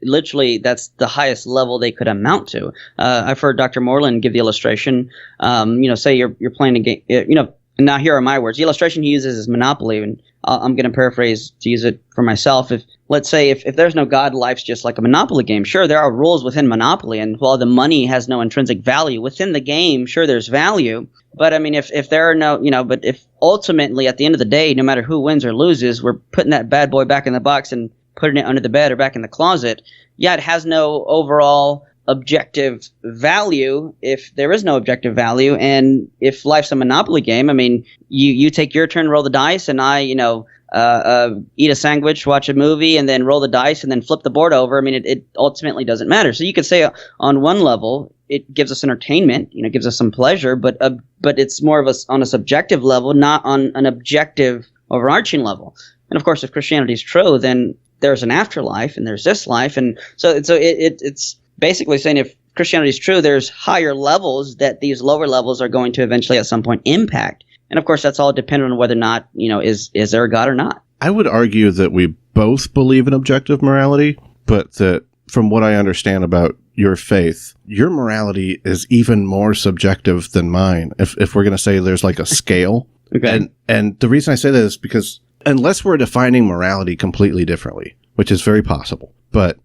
literally the highest level they could amount to. I've heard Dr. Moreland give the illustration. Say you're playing a game. Now here are my words. The illustration he uses is Monopoly, and I'm going to paraphrase to use it for myself. Let's say if there's no God, life's just like a Monopoly game. Sure, there are rules within Monopoly, and while the money has no intrinsic value within the game, sure, there's value. But I mean, if there are no, but if ultimately at the end of the day, no matter who wins or loses, we're putting that bad boy back in the box and putting it under the bed or back in the closet. Yeah, it has no overall objective value if there is no objective value. And if life's a Monopoly game, I mean, you take your turn, roll the dice, and I eat a sandwich, watch a movie, and then roll the dice and then flip the board over. I mean, it ultimately doesn't matter. So you could say on one level, it gives us entertainment, gives us some pleasure, but it's more of on a subjective level, not on an objective overarching level. And of course, if Christianity is true, then there's an afterlife and there's this life. And so it's basically saying if Christianity is true, there's higher levels that these lower levels are going to eventually at some point impact. And of course, that's all dependent on whether or not, is there a God or not. I would argue that we both believe in objective morality, but that from what I understand about your faith, your morality is even more subjective than mine. If we're going to say there's like a scale. Okay. And the reason I say that is because unless we're defining morality completely differently, which is very possible, but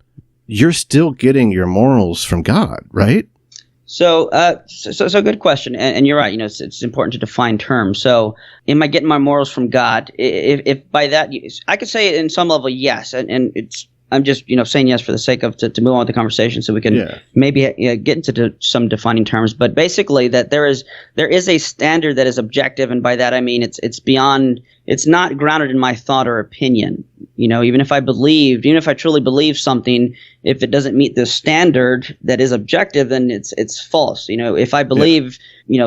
you're still getting your morals from God, right? So good question. And you're right. It's important to define terms. So am I getting my morals from God? If by that, I could say in some level, yes. And I'm just, saying yes for the sake of to move on with the conversation so we can maybe get into some defining terms. But basically that there is a standard that is objective. And by that, I mean, it's beyond, it's not grounded in my thought or opinion. Even if I truly believe something, if it doesn't meet the standard that is objective, then it's false. If I believe,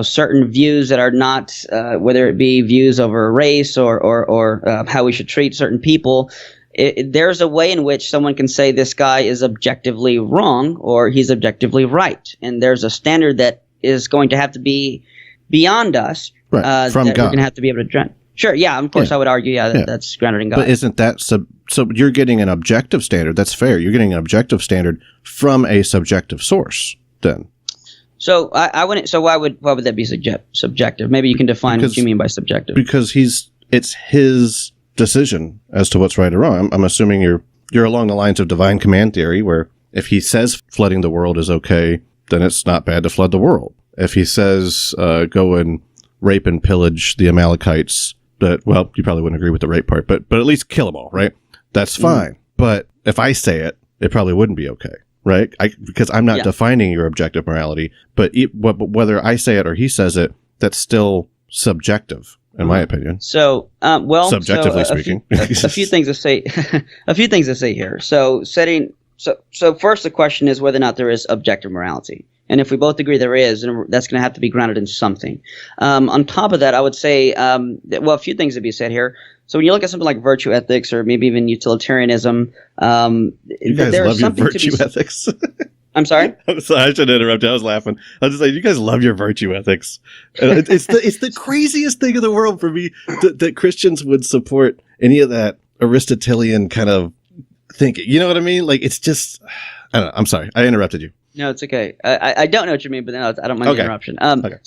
certain views that are not, whether it be views over a race or how we should treat certain people, there's a way in which someone can say this guy is objectively wrong or he's objectively right. And there's a standard that is going to have to be beyond us, right, from that God. We're going to have to be able to address. Sure, yeah, of course I would argue, that's grounded in God. But isn't that so you're getting an objective standard. That's fair. You're getting an objective standard from a subjective source then. So I wouldn't. So why would that be subjective? Maybe you can define what you mean by subjective. Because it's his decision as to what's right or wrong. I'm assuming you're along the lines of divine command theory, where if he says flooding the world is okay, then it's not bad to flood the world. If he says go and rape and pillage the Amalekites, well, you probably wouldn't agree with the rape part, but at least kill them all, right? That's fine. But if I say it, it probably wouldn't be okay, right? Because I'm not defining your objective morality, but whether I say it or he says it, that's still subjective, in my opinion. So, subjectively speaking, a few things to say. A few things to say here. So first, the question is whether or not there is objective morality. And if we both agree there is, then that's going to have to be grounded in something. On top of that, I would say, a few things to be said here. So when you look at something like virtue ethics or maybe even utilitarianism, you guys love your virtue ethics. I'm sorry? I'm sorry, I shouldn't interrupt. I was laughing. I was just like, you guys love your virtue ethics. It's the craziest thing in the world for me that Christians would support any of that Aristotelian kind of thinking. You know what I mean? Like, it's just, I don't know. I'm sorry. I interrupted you. No, it's okay. I don't know what you mean, but no, I don't mind the interruption. Okay.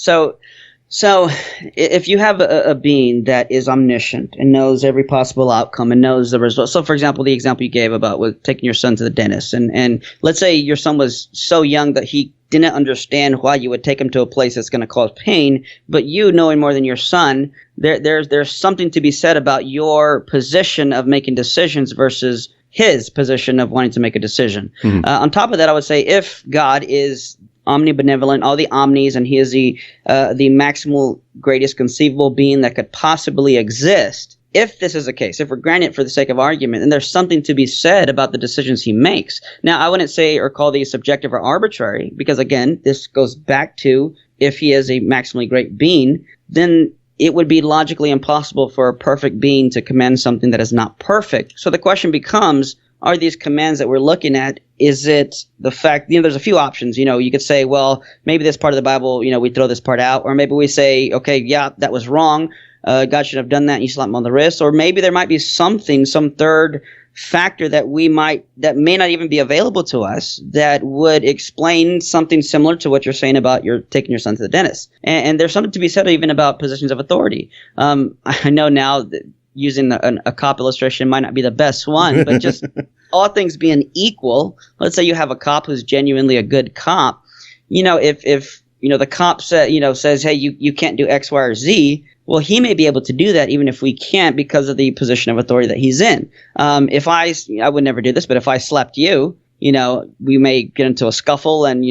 So if you have a being that is omniscient and knows every possible outcome and knows the result. So, for example, the example you gave about with taking your son to the dentist, and let's say your son was so young that he didn't understand why you would take him to a place that's going to cause pain, but you knowing more than your son, there's something to be said about your position of making decisions versus his position of wanting to make a decision. Mm-hmm. On top of that, I would say if God is omnibenevolent, all the omnis, and he is the maximal greatest conceivable being that could possibly exist, if this is the case, if we're granting it for the sake of argument, then there's something to be said about the decisions he makes. Now, I wouldn't say or call these subjective or arbitrary, because again, this goes back to if he is a maximally great being, then it would be logically impossible for a perfect being to command something that is not perfect. So the question becomes, are these commands that we're looking at, is it the fact, there's a few options. You could say, well, maybe this part of the Bible, we throw this part out. Or maybe we say, okay, yeah, that was wrong. God should have done that and you slap him on the wrist. Or maybe there might be some third factor that may not even be available to us that would explain something similar to what you're saying about taking your son to the dentist. And there's something to be said even about positions of authority. I know now that using a cop illustration might not be the best one, but just all things being equal, let's say you have a cop who's genuinely a good cop. If the cop says, hey, you can't do X, Y, or Z, well, he may be able to do that even if we can't because of the position of authority that he's in. If I would never do this, but if I slapped you, we may get into a scuffle and,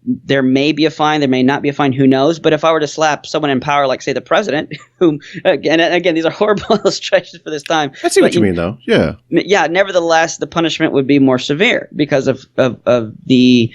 there may be a fine, there may not be a fine, who knows? But if I were to slap someone in power, like say the president, whom again these are horrible illustrations for this time. I see what you mean, though. Yeah. Yeah. Nevertheless, the punishment would be more severe because of the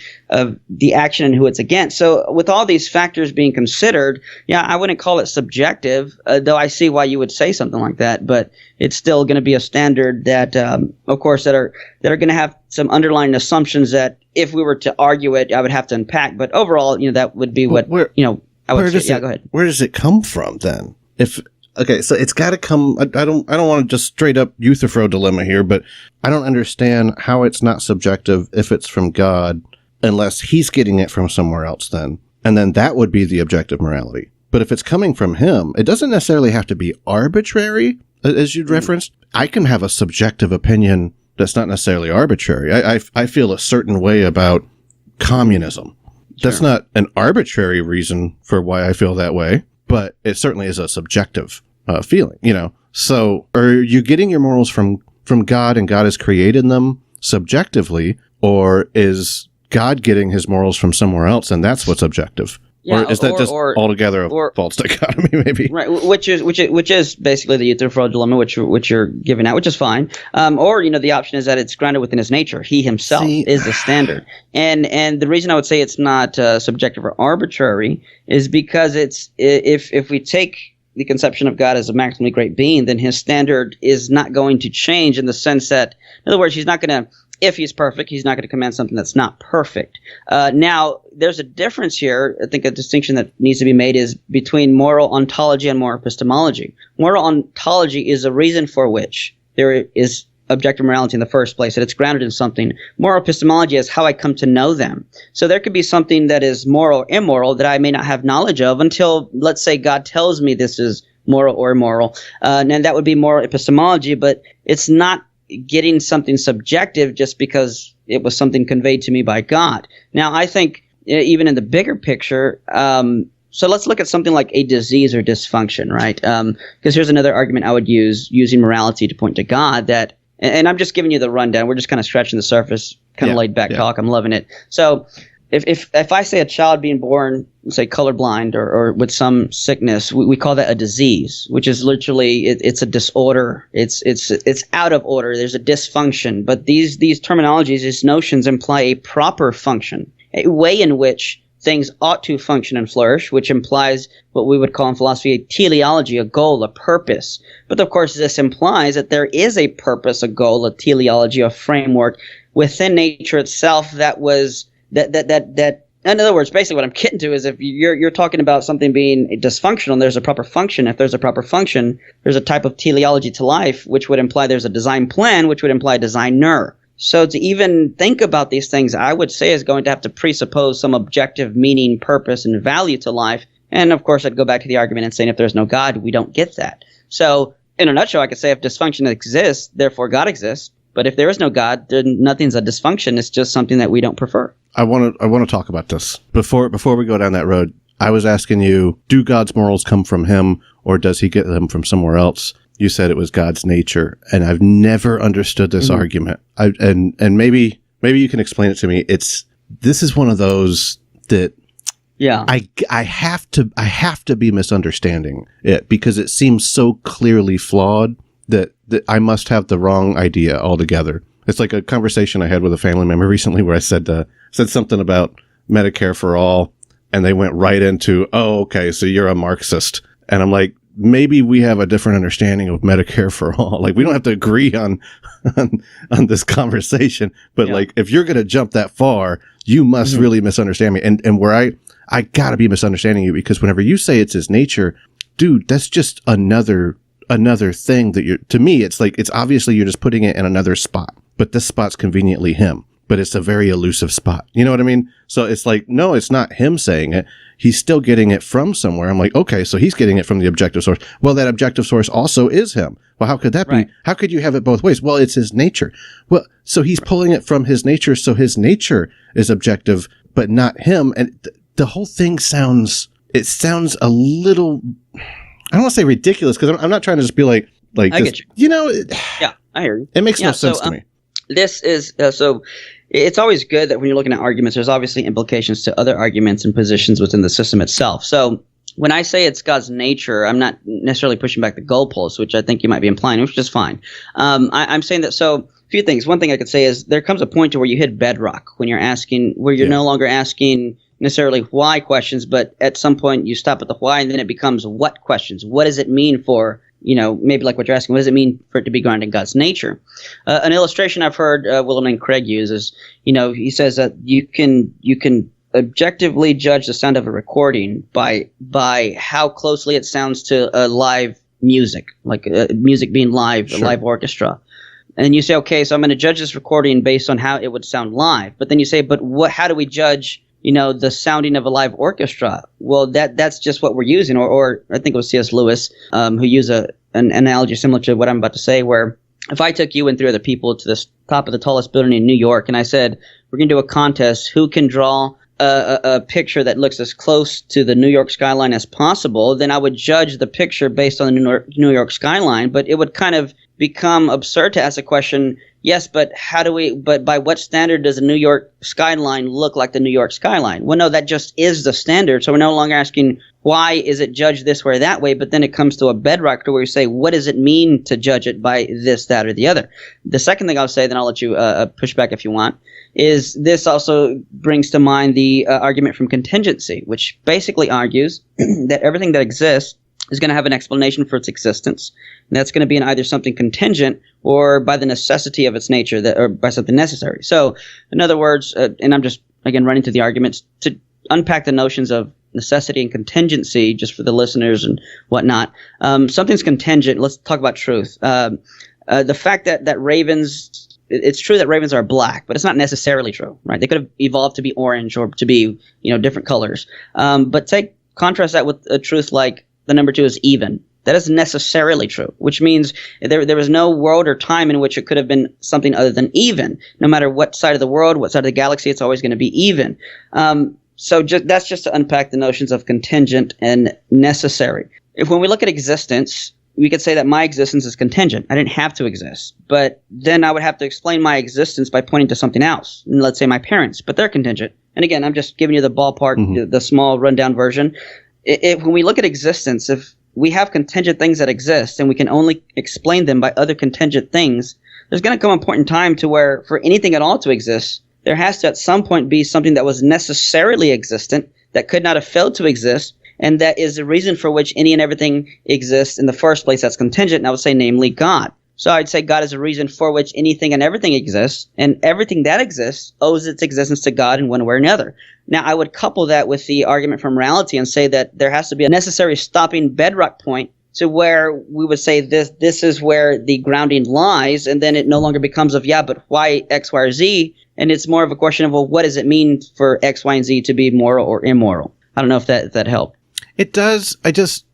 action and who it's against. So with all these factors being considered, yeah, I wouldn't call it subjective, though I see why you would say something like that. But it's still going to be a standard that, of course, that are going to have some underlying assumptions that if we were to argue it, I would have to unpack. But overall, that would be what, I would say. Yeah, go ahead. Where does it come from then? So it's got to come. I don't want to just straight up Euthyphro dilemma here, but I don't understand how it's not subjective if it's from God, unless he's getting it from somewhere else then. And then that would be the objective morality. But if it's coming from him, it doesn't necessarily have to be arbitrary, as you'd referenced. I can have a subjective opinion that's not necessarily arbitrary. I feel a certain way about communism. Sure. That's not an arbitrary reason for why I feel that way, but it certainly is a subjective feeling, So are you getting your morals from God and God has created them subjectively, or is God getting his morals from somewhere else and that's what's objective? Yeah, or is that just altogether a false dichotomy, maybe? Right, which is basically the Euthyphro dilemma, which you're giving out, which is fine. Or the option is that it's grounded within his nature. He himself is the standard, and the reason I would say it's not subjective or arbitrary is because it's if we take the conception of God as a maximally great being, then his standard is not going to change in the sense that, in other words, he's not going to. If he's perfect, he's not going to command something that's not perfect. Now, there's a difference here. I think a distinction that needs to be made is between moral ontology and moral epistemology. Moral ontology is a reason for which there is objective morality in the first place, that it's grounded in something. Moral epistemology is how I come to know them. So there could be something that is moral or immoral that I may not have knowledge of until, let's say, God tells me this is moral or immoral. And that would be moral epistemology, but it's not getting something subjective just because it was something conveyed to me by God. Now, I think even in the bigger picture, so let's look at something like a disease or dysfunction, right? Because here's another argument I would use using morality to point to God that, and I'm just giving you the rundown. We're just kind of scratching the surface, kind of laid back talk. I'm loving it. So if I say a child being born, say colorblind or with some sickness, we call that a disease, which is literally it's a disorder. It's out of order. There's a dysfunction. But these terminologies, these notions imply a proper function, a way in which things ought to function and flourish, which implies what we would call in philosophy a teleology, a goal, a purpose. But of course, this implies that there is a purpose, a goal, a teleology, a framework within nature itself that was that in other words, basically what I'm getting to is if you're talking about something being dysfunctional and there's a proper function, if there's a proper function, there's a type of teleology to life, which would imply there's a design plan, which would imply designer. So to even think about these things, I would say is going to have to presuppose some objective meaning, purpose, and value to life. And of course, I'd go back to the argument and saying if there's no God, we don't get that. So in a nutshell, I could say if dysfunction exists, therefore God exists. But if there is no God, then nothing's a dysfunction. It's just something that we don't prefer. I want to talk about this. Before we go down that road, I was asking you, do God's morals come from him or does he get them from somewhere else? You said it was God's nature, and I've never understood this argument. And maybe you can explain it to me. This is one of those that I have to be misunderstanding it because it seems so clearly flawed that I must have the wrong idea altogether. It's like a conversation I had with a family member recently where I said something about Medicare for all, and they went right into, oh, okay, so you're a Marxist. And I'm like, maybe we have a different understanding of Medicare for all. Like, we don't have to agree on this conversation, but like, if you're going to jump that far, you must really misunderstand me. And where I gotta be misunderstanding you, because whenever you say it's his nature, dude, that's just another thing that to me, it's like, it's obviously you're just putting it in another spot, but this spot's conveniently him, but it's a very elusive spot. You know what I mean? So it's like, no, it's not him saying it. He's still getting it from somewhere. I'm like, okay, so he's getting it from the objective source. Well, that objective source also is him. Well, how could that be? How could you have it both ways? Well, it's his nature. Well, so he's pulling it from his nature. So his nature is objective, but not him. And the whole thing sounds a little, I don't want to say ridiculous, because I'm not trying to just be like I this, get you. You know, yeah, I hear you. It makes no sense to me. This is it's always good that when you're looking at arguments, there's obviously implications to other arguments and positions within the system itself. So when I say it's God's nature, I'm not necessarily pushing back the goalposts, which I think you might be implying, which is fine. I'm saying that, so a few things. One thing I could say is there comes a point to where you hit bedrock when you're asking, where you're no longer asking necessarily why questions, but at some point you stop at the why, and then it becomes what questions. What does it mean for, maybe like what you're asking, what does it mean for it to be grounded in God's nature? An illustration I've heard William Lane Craig use is, he says that you can objectively judge the sound of a recording by how closely it sounds to a live music, like music being live, sure. A live orchestra. And then you say, okay, so I'm going to judge this recording based on how it would sound live. But then you say, but how do we judge the sounding of a live orchestra? Well, that's just what we're using. Or I think it was C.S. Lewis who used an analogy similar to what I'm about to say, where if I took you and 3 other people to the top of the tallest building in New York, and I said, we're going to do a contest, who can draw a picture that looks as close to the New York skyline as possible, then I would judge the picture based on the New York skyline. But it would kind of become absurd to ask the question, yes, but by what standard does the New York skyline look like the New York skyline? Well, no, that just is the standard. So we're no longer asking, why is it judged this way or that way? But then it comes to a bedrock to where you say, what does it mean to judge it by this, that, or the other? The second thing I'll say, then I'll let you push back if you want, is this also brings to mind the argument from contingency, which basically argues that everything that exists is going to have an explanation for its existence. And that's going to be in either something contingent or by the necessity of its nature, or by something necessary. So, in other words, and I'm just, again, running through the arguments, to unpack the notions of necessity and contingency, just for the listeners and whatnot. Something's contingent. Let's talk about truth. The fact that ravens... It's true that ravens are black, but it's not necessarily true, right? They could have evolved to be orange or to be, different colors. But contrast that with a truth like the number 2 is even. That is necessarily true, which means there was no world or time in which it could have been something other than even. No matter what side of the world, what side of the galaxy, it's always going to be even. So that's just to unpack the notions of contingent and necessary. When we look at existence, we could say that my existence is contingent. I didn't have to exist. But then I would have to explain my existence by pointing to something else. Let's say my parents, but they're contingent. And again, I'm just giving you the ballpark, the small rundown version. When we look at existence, if we have contingent things that exist and we can only explain them by other contingent things, there's going to come a point in time to where for anything at all to exist, there has to at some point be something that was necessarily existent that could not have failed to exist. And that is the reason for which any and everything exists in the first place that's contingent, and I would say namely God. So I'd say God is a reason for which anything and everything exists, and everything that exists owes its existence to God in one way or another. Now, I would couple that with the argument from morality and say that there has to be a necessary stopping bedrock point to where we would say this is where the grounding lies, and then it no longer becomes of, but why X, Y, or Z? And it's more of a question of, well, what does it mean for X, Y, and Z to be moral or immoral? I don't know if that helped. It does.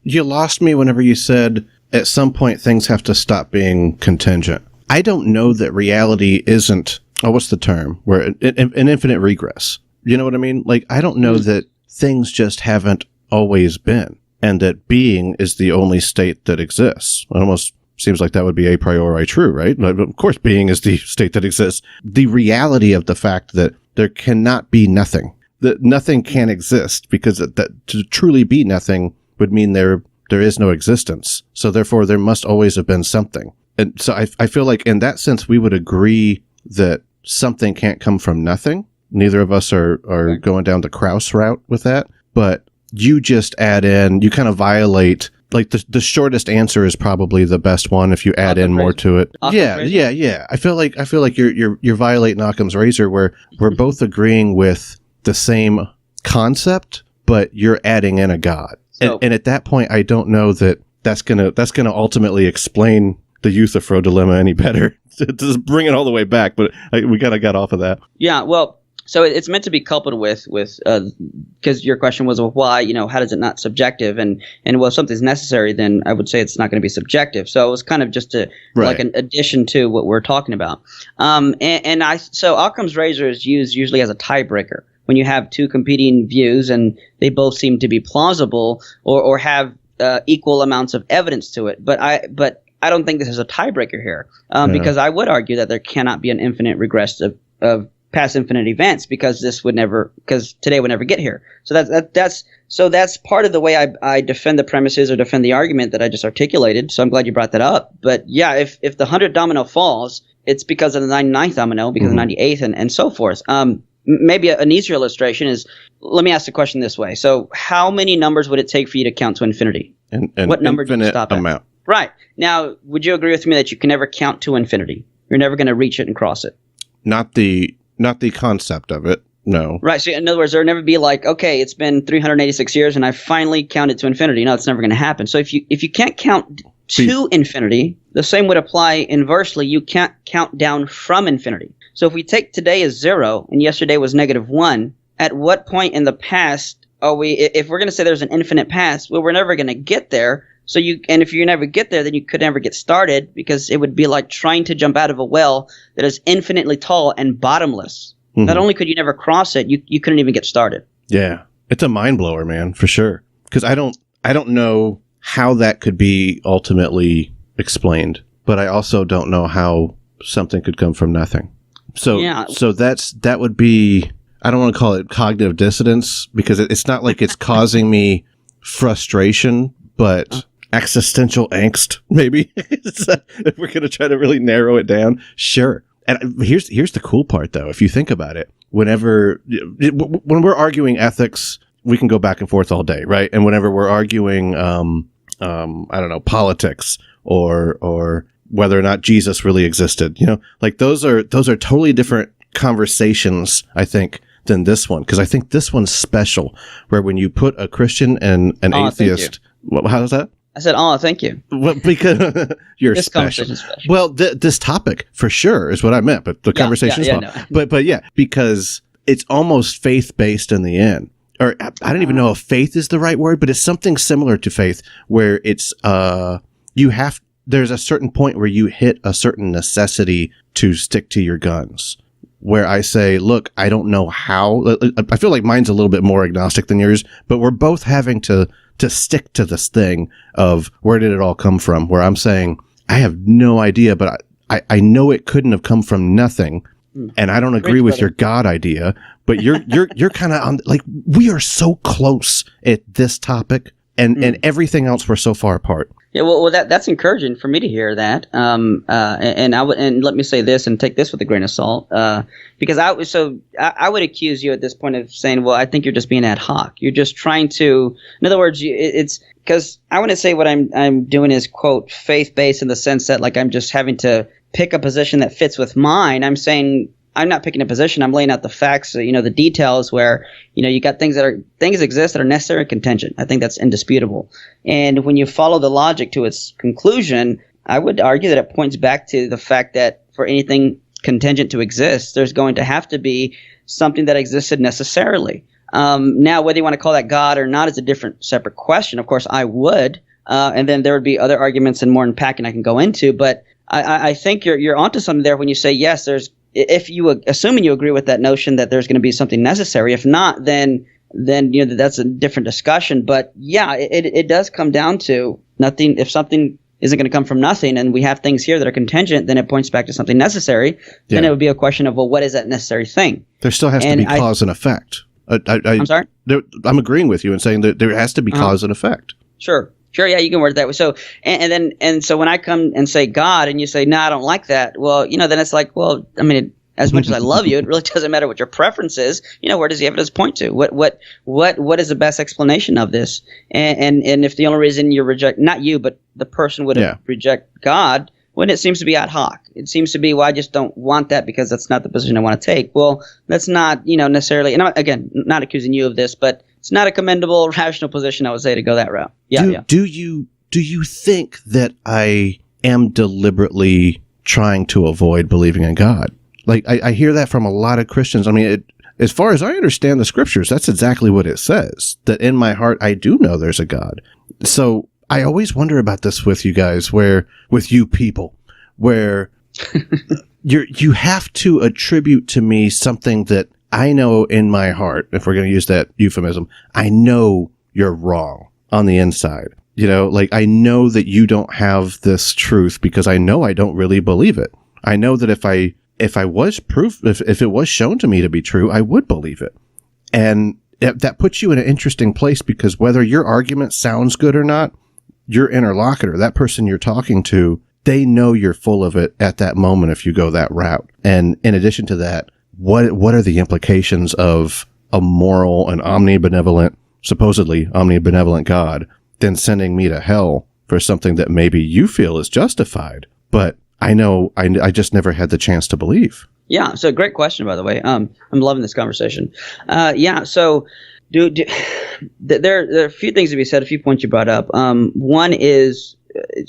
You lost me whenever you said at some point things have to stop being contingent. I don't know that reality isn't, what's the term? Where an infinite regress. You know what I mean? Like, I don't know that things just haven't always been, and that being is the only state that exists. It almost seems like that would be a priori true, right? Of course, being is the state that exists. The reality of the fact that there cannot be nothing. That nothing can exist, because that to truly be nothing would mean there is no existence. So therefore, there must always have been something. And so I feel like in that sense, we would agree that something can't come from nothing. Neither of us are going down the Krauss route with that. But you just add in, you kind of violate, like the shortest answer is probably the best one if you add in more to it. Yeah. I feel like you're violating Occam's razor, where we're both agreeing with the same concept, but you're adding in a God. So, and at that point, I don't know that that's gonna ultimately explain the Euthyphro dilemma any better. To just bring it all the way back, but we kind of got off of that. Yeah, well, so it's meant to be coupled with because your question was, well, why, how does it not subjective? And well, if something's necessary, then I would say it's not going to be subjective. So it was kind of just like an addition to what we're talking about. So Occam's razor is used usually as a tiebreaker when you have two competing views and they both seem to be plausible or have equal amounts of evidence to it. But I don't think this is a tiebreaker here because I would argue that there cannot be an infinite regress of past infinite events, because today would never get here. So that's part of the way I defend the premises or defend the argument that I just articulated. So I'm glad you brought that up. But yeah, if the 100th domino falls, it's because of the 99th domino, because of the 98th, and so forth. Maybe an easier illustration is, let me ask the question this way. So how many numbers would it take for you to count to infinity? And what number do you stop amount. at? Right. Now, would you agree with me that you can never count to infinity? You're never going to reach it and cross it. Not the concept of it. No. Right. So in other words, there would never be like, okay, it's been 386 years and I finally counted to infinity. No, it's never going to happen. So if you can't count to infinity, the same would apply inversely. You can't count down from infinity. So if we take today as 0 and yesterday was -1, at what point in the past if we're going to say there's an infinite past, well, we're never going to get there. So if you never get there, then you could never get started, because it would be like trying to jump out of a well that is infinitely tall and bottomless. Mm-hmm. Not only could you never cross it, you couldn't even get started. Yeah, it's a mind blower, man, for sure. Because I don't know how that could be ultimately explained, but I also don't know how something could come from nothing. So that would be, I don't want to call it cognitive dissonance, because it's not like it's causing me frustration, but existential angst, maybe. If we're going to try to really narrow it down, sure. And here's the cool part, though. If you think about it, when we're arguing ethics, we can go back and forth all day, right? And whenever we're arguing, I don't know, politics or whether or not Jesus really existed, like those are totally different conversations, I think, than this one, because I think this one's special, where when you put a Christian and an atheist, how's that? I said, oh, thank you. Well, because you're special. Well, this topic for sure is what I meant, but the conversation is well. No. But yeah, because it's almost faith-based in the end. Or I don't even know if faith is the right word, but it's something similar to faith, where it's there's a certain point where you hit a certain necessity to stick to your guns. Where I say, look, I don't know how. I feel like mine's a little bit more agnostic than yours, but we're both having to stick to this thing of where did it all come from, where I'm saying, I have no idea, but I know it couldn't have come from nothing. And I don't agree with your God idea, but you're kind of on, like, we are so close at this topic, and everything else we're so far apart. Yeah, well, that's encouraging for me to hear that. And let me say this and take this with a grain of salt, because I would accuse you at this point of saying, well, I think you're just being ad hoc. You're just trying to, in other words, it's because I want to say what I'm doing is, quote, faith-based, in the sense that, like, I'm just having to pick a position that fits with mine. I'm saying I'm not picking a position. I'm laying out the facts, the details, where, you got things exist that are necessary and contingent. I think that's indisputable. And when you follow the logic to its conclusion, I would argue that it points back to the fact that for anything contingent to exist, there's going to have to be something that existed necessarily. Now, whether you want to call that God or not is a different, separate question. Of course, I would. And then there would be other arguments and more unpacking I can go into. But I think you're onto something there when you say, yes, assuming you agree with that notion that there's going to be something necessary. If not, then that's a different discussion. But yeah, it does come down to nothing. If something isn't going to come from nothing, and we have things here that are contingent, then it points back to something necessary. Then it would be a question of, well, what is that necessary thing? There still has to be cause and effect. I'm sorry? I'm agreeing with you in saying that there has to be cause and effect. Sure, yeah, you can word it that way. So, so when I come and say God, and you say, no, I don't like that, well, then it's like, well, I mean, as much as I love you, it really doesn't matter what your preference is. Where does the evidence point to? What is the best explanation of this? And if the only reason you reject, not you, but the person would reject God, when it seems to be ad hoc. It seems to be, well, I just don't want that because that's not the position I want to take. Well, that's not, necessarily, and I'm, again, not accusing you of this, but it's not a commendable, rational position, I would say, to go that route. Do you think that I am deliberately trying to avoid believing in God? Like, I hear that from a lot of Christians. I mean, as far as I understand the scriptures, that's exactly what it says, that in my heart, I do know there's a God. So I always wonder about this with you guys, with you people, where you have to attribute to me something that I know in my heart, if we're going to use that euphemism, I know you're wrong on the inside. Like, I know that you don't have this truth because I know I don't really believe it. I know that if I if if it was shown to me to be true, I would believe it. And that puts you in an interesting place, because whether your argument sounds good or not, your interlocutor, that person you're talking to, they know you're full of it at that moment if you go that route. And in addition to that, what are the implications of a moral and supposedly omnibenevolent God then sending me to hell for something that maybe you feel is justified, but I know I just never had the chance to believe? Yeah, so great question, by the way. I'm loving this conversation. So there are a few things to be said, a few points you brought up. One is,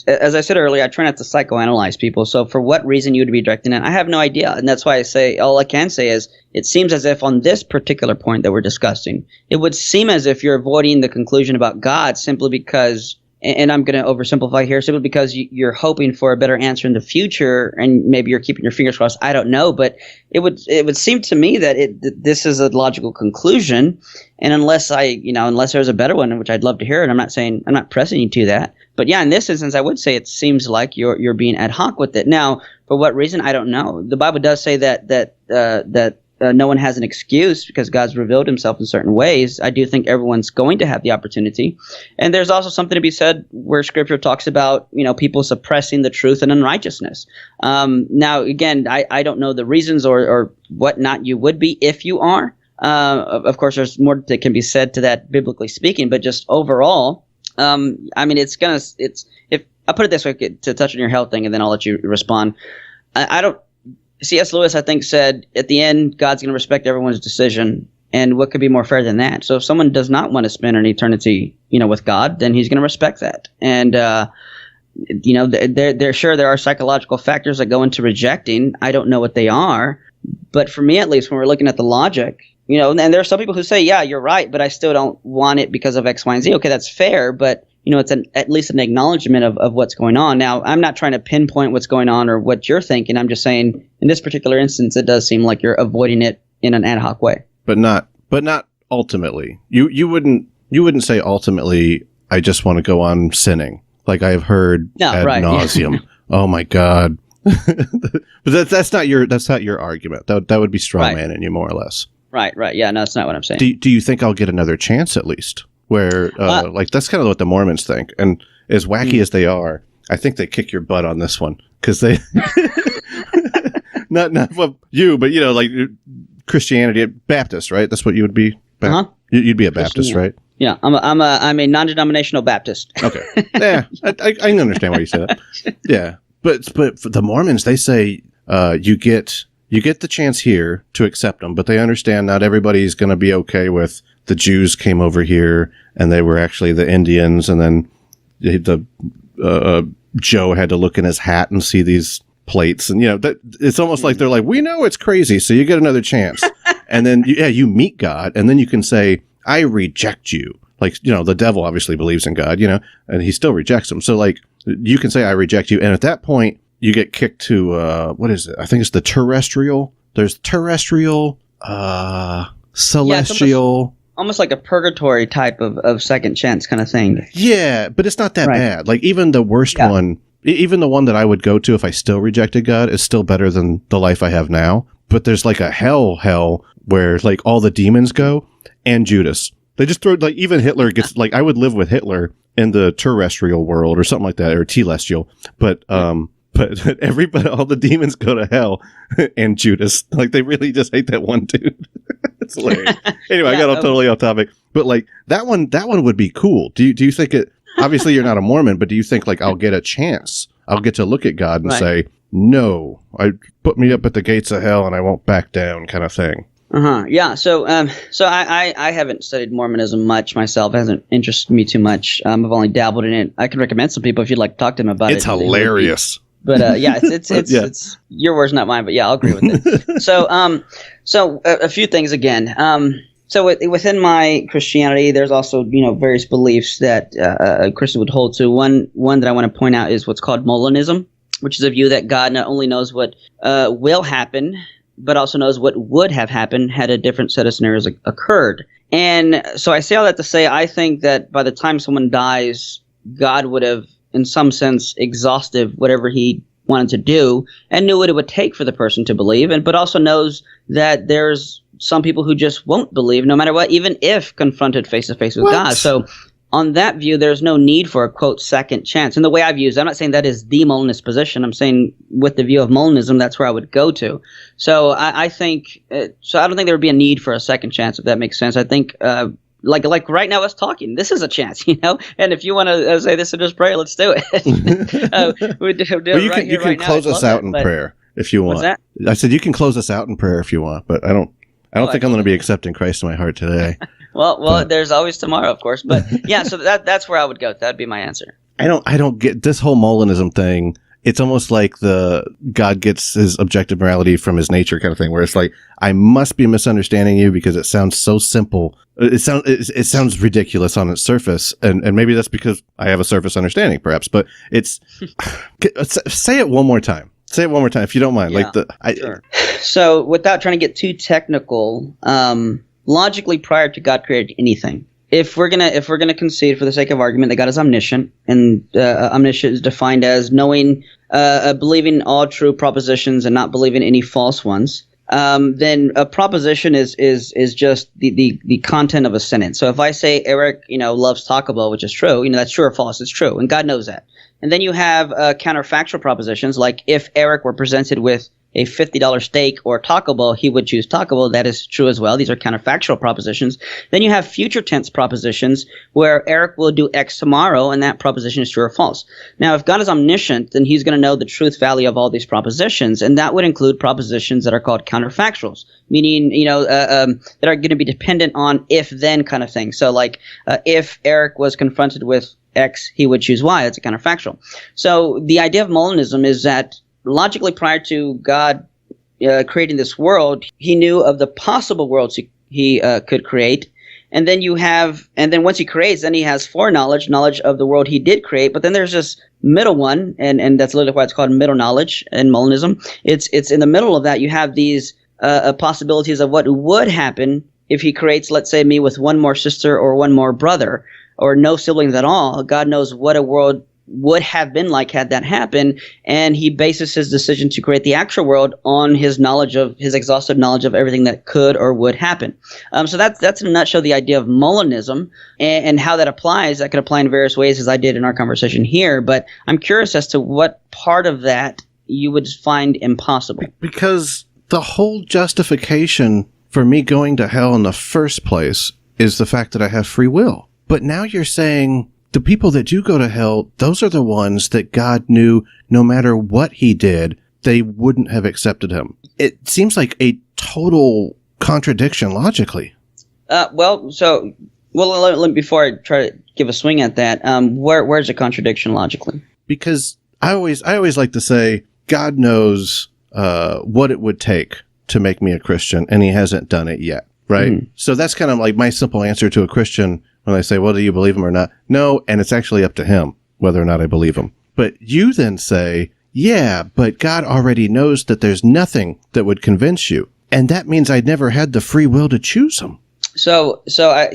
as I said earlier, I try not to psychoanalyze people. So for what reason you would be directing it, I have no idea. And that's why I say, all I can say is, it seems as if on this particular point that we're discussing, it would seem as if you're avoiding the conclusion about God simply because, and I'm going to oversimplify here, simply because you're hoping for a better answer in the future, and maybe you're keeping your fingers crossed. I don't know, but it would seem to me that this is a logical conclusion, and unless there's a better one, which I'd love to hear it, I'm not pressing you to that. But yeah, in this instance, I would say it seems like you're being ad hoc with it. Now, for what reason, I don't know. The Bible does say that no one has an excuse because God's revealed himself in certain ways. I do think everyone's going to have the opportunity. And there's also something to be said where Scripture talks about, people suppressing the truth and unrighteousness. Now, again, I don't know the reasons or whatnot you would be if you are. Of course, there's more that can be said to that biblically speaking, but just overall, if I'll put it this way to touch on your health thing, and then I'll let you respond. C.S. Lewis, I think, said at the end, God's going to respect everyone's decision. And what could be more fair than that? So if someone does not want to spend an eternity, with God, then he's going to respect that. And, there are psychological factors that go into rejecting. I don't know what they are. But for me, at least, when we're looking at the logic, and there are some people who say, yeah, you're right, but I still don't want it because of X, Y, and Z. Okay, that's fair. But it's at least an acknowledgement of what's going on. Now, I'm not trying to pinpoint what's going on or what you're thinking. I'm just saying, in this particular instance, it does seem like you're avoiding it in an ad hoc way. But not ultimately. You wouldn't say ultimately, I just want to go on sinning, like I have heard ad nauseum. Yeah. Oh my God. But that's not your argument. That would be straw manning you more or less. Right. Yeah, no, that's not what I'm saying. Do you think I'll get another chance at least? Where, that's kind of what the Mormons think. And as wacky as they are, I think they kick your butt on this one. Because they, not you, but, like Christianity, Baptist, right? That's what you would be? You'd be a Baptist, right? Yeah, I'm a non-denominational Baptist. Okay. Yeah, I can understand why you say that. Yeah. But for the Mormons, they say you get the chance here to accept them, but they understand not everybody's going to be okay with the Jews came over here and they were actually the Indians, and then Joe had to look in his hat and see these plates, and that it's almost like they're like, we know it's crazy, so you get another chance. And then you meet God, and then you can say, I reject you. Like, the devil obviously believes in God, and he still rejects him. So like, you can say, I reject you. And at that point you get kicked to, what is it? I think it's the terrestrial. There's terrestrial, celestial. Almost like a purgatory type of second chance kind of thing. Yeah, but it's not that bad. Like, even the worst one, even the one that I would go to if I still rejected God, is still better than the life I have now. But there's like a hell where like all the demons go, and Judas. They just throw, like, even Hitler gets, like, I would live with Hitler in the terrestrial world or something like that, or telestial. But everybody, all the demons go to hell, and Judas. Like, they really just hate that one dude. It's hilarious. Anyway, I got totally off topic. But like, that one would be cool. Do you think it, obviously you're not a Mormon, but do you think like I'll get a chance? I'll get to look at God and say, no, put me up at the gates of hell and I won't back down, kind of thing. Yeah. So I haven't studied Mormonism much myself. It hasn't interested me too much. I've only dabbled in it. I can recommend some people if you'd like to talk to them about it. It's hilarious. But it's your words, not mine. But yeah, I'll agree with it. So a few things again. So within my Christianity, there's also various beliefs that a Christian would hold to. One that I want to point out is what's called Molinism, which is a view that God not only knows what will happen, but also knows what would have happened had a different set of scenarios occurred. And so I say all that to say, I think that by the time someone dies, God would have, in some sense, exhausted whatever he wanted to do, and knew what it would take for the person to believe, but also knows that there's some people who just won't believe no matter what, even if confronted face to face with God. So on that view, there's no need for a, quote, second chance. And the way I've used, I'm not saying that is the Molinist position. I'm saying with the view of Molinism, that's where I would go to. So I think, so I don't think there would be a need for a second chance, if that makes sense. I think, like right now us talking, this is a chance, and if you want to say this in just prayer, let's do it. We do it you can close us out in prayer if you want. What's that? I said you can close us out in prayer if you want, but I don't think I'm going to be accepting Christ in my heart today. Well, there's always tomorrow, of course. But yeah, so that's where I would go. That'd be my answer. I don't get this whole Molinism thing. It's almost like the God gets his objective morality from his nature kind of thing, where it's like, I must be misunderstanding you because it sounds so simple. It sounds ridiculous on its surface. And maybe that's because I have a surface understanding, perhaps, but it's, say it one more time. Say it one more time, if you don't mind. Yeah, sure. So without trying to get too technical, logically, prior to God created anything, if we're gonna concede for the sake of argument that God is omniscient, and omniscient is defined as knowing, believing all true propositions and not believing any false ones, then a proposition is just the content of a sentence. So if I say Eric, loves Taco Bell, which is true, that's true or false, it's true, and God knows that. And then you have counterfactual propositions, like if Eric were presented with a $50 steak or Taco Bell, he would choose Taco Bell. That is true as well. These are counterfactual propositions. Then you have future tense propositions where Eric will do X tomorrow, and that proposition is true or false. Now, if God is omniscient, then he's going to know the truth value of all these propositions, and that would include propositions that are called counterfactuals, meaning, that are going to be dependent on if-then kind of thing. So like if Eric was confronted with X, he would choose Y. That's a counterfactual. So the idea of Molinism is that logically, prior to God creating this world, he knew of the possible worlds he could create. And then once he creates, then he has foreknowledge, knowledge of the world he did create. But then there's this middle one, and that's literally why it's called middle knowledge in Molinism. It's in the middle of that, you have these possibilities of what would happen if he creates, let's say, me with one more sister or one more brother, or no siblings at all. God knows what a world would have been like had that happened, and he bases his decision to create the actual world on his exhaustive knowledge of everything that could or would happen. So that's in a nutshell the idea of Molinism, and how that applies. That could apply in various ways, as I did in our conversation here, but I'm curious as to what part of that you would find impossible. Because the whole justification for me going to hell in the first place is the fact that I have free will. But now you're saying the people that do go to hell, those are the ones that God knew no matter what he did, they wouldn't have accepted him. It seems like a total contradiction logically. Before I try to give a swing at that, where's the contradiction logically? Because I always like to say God knows what it would take to make me a Christian, and he hasn't done it yet, right? Mm-hmm. So that's kind of like my simple answer to a Christian when they say, well, do you believe him or not? No, and it's actually up to him whether or not I believe him. But you then say, yeah, but God already knows that there's nothing that would convince you. And that means I'd never had the free will to choose him. So I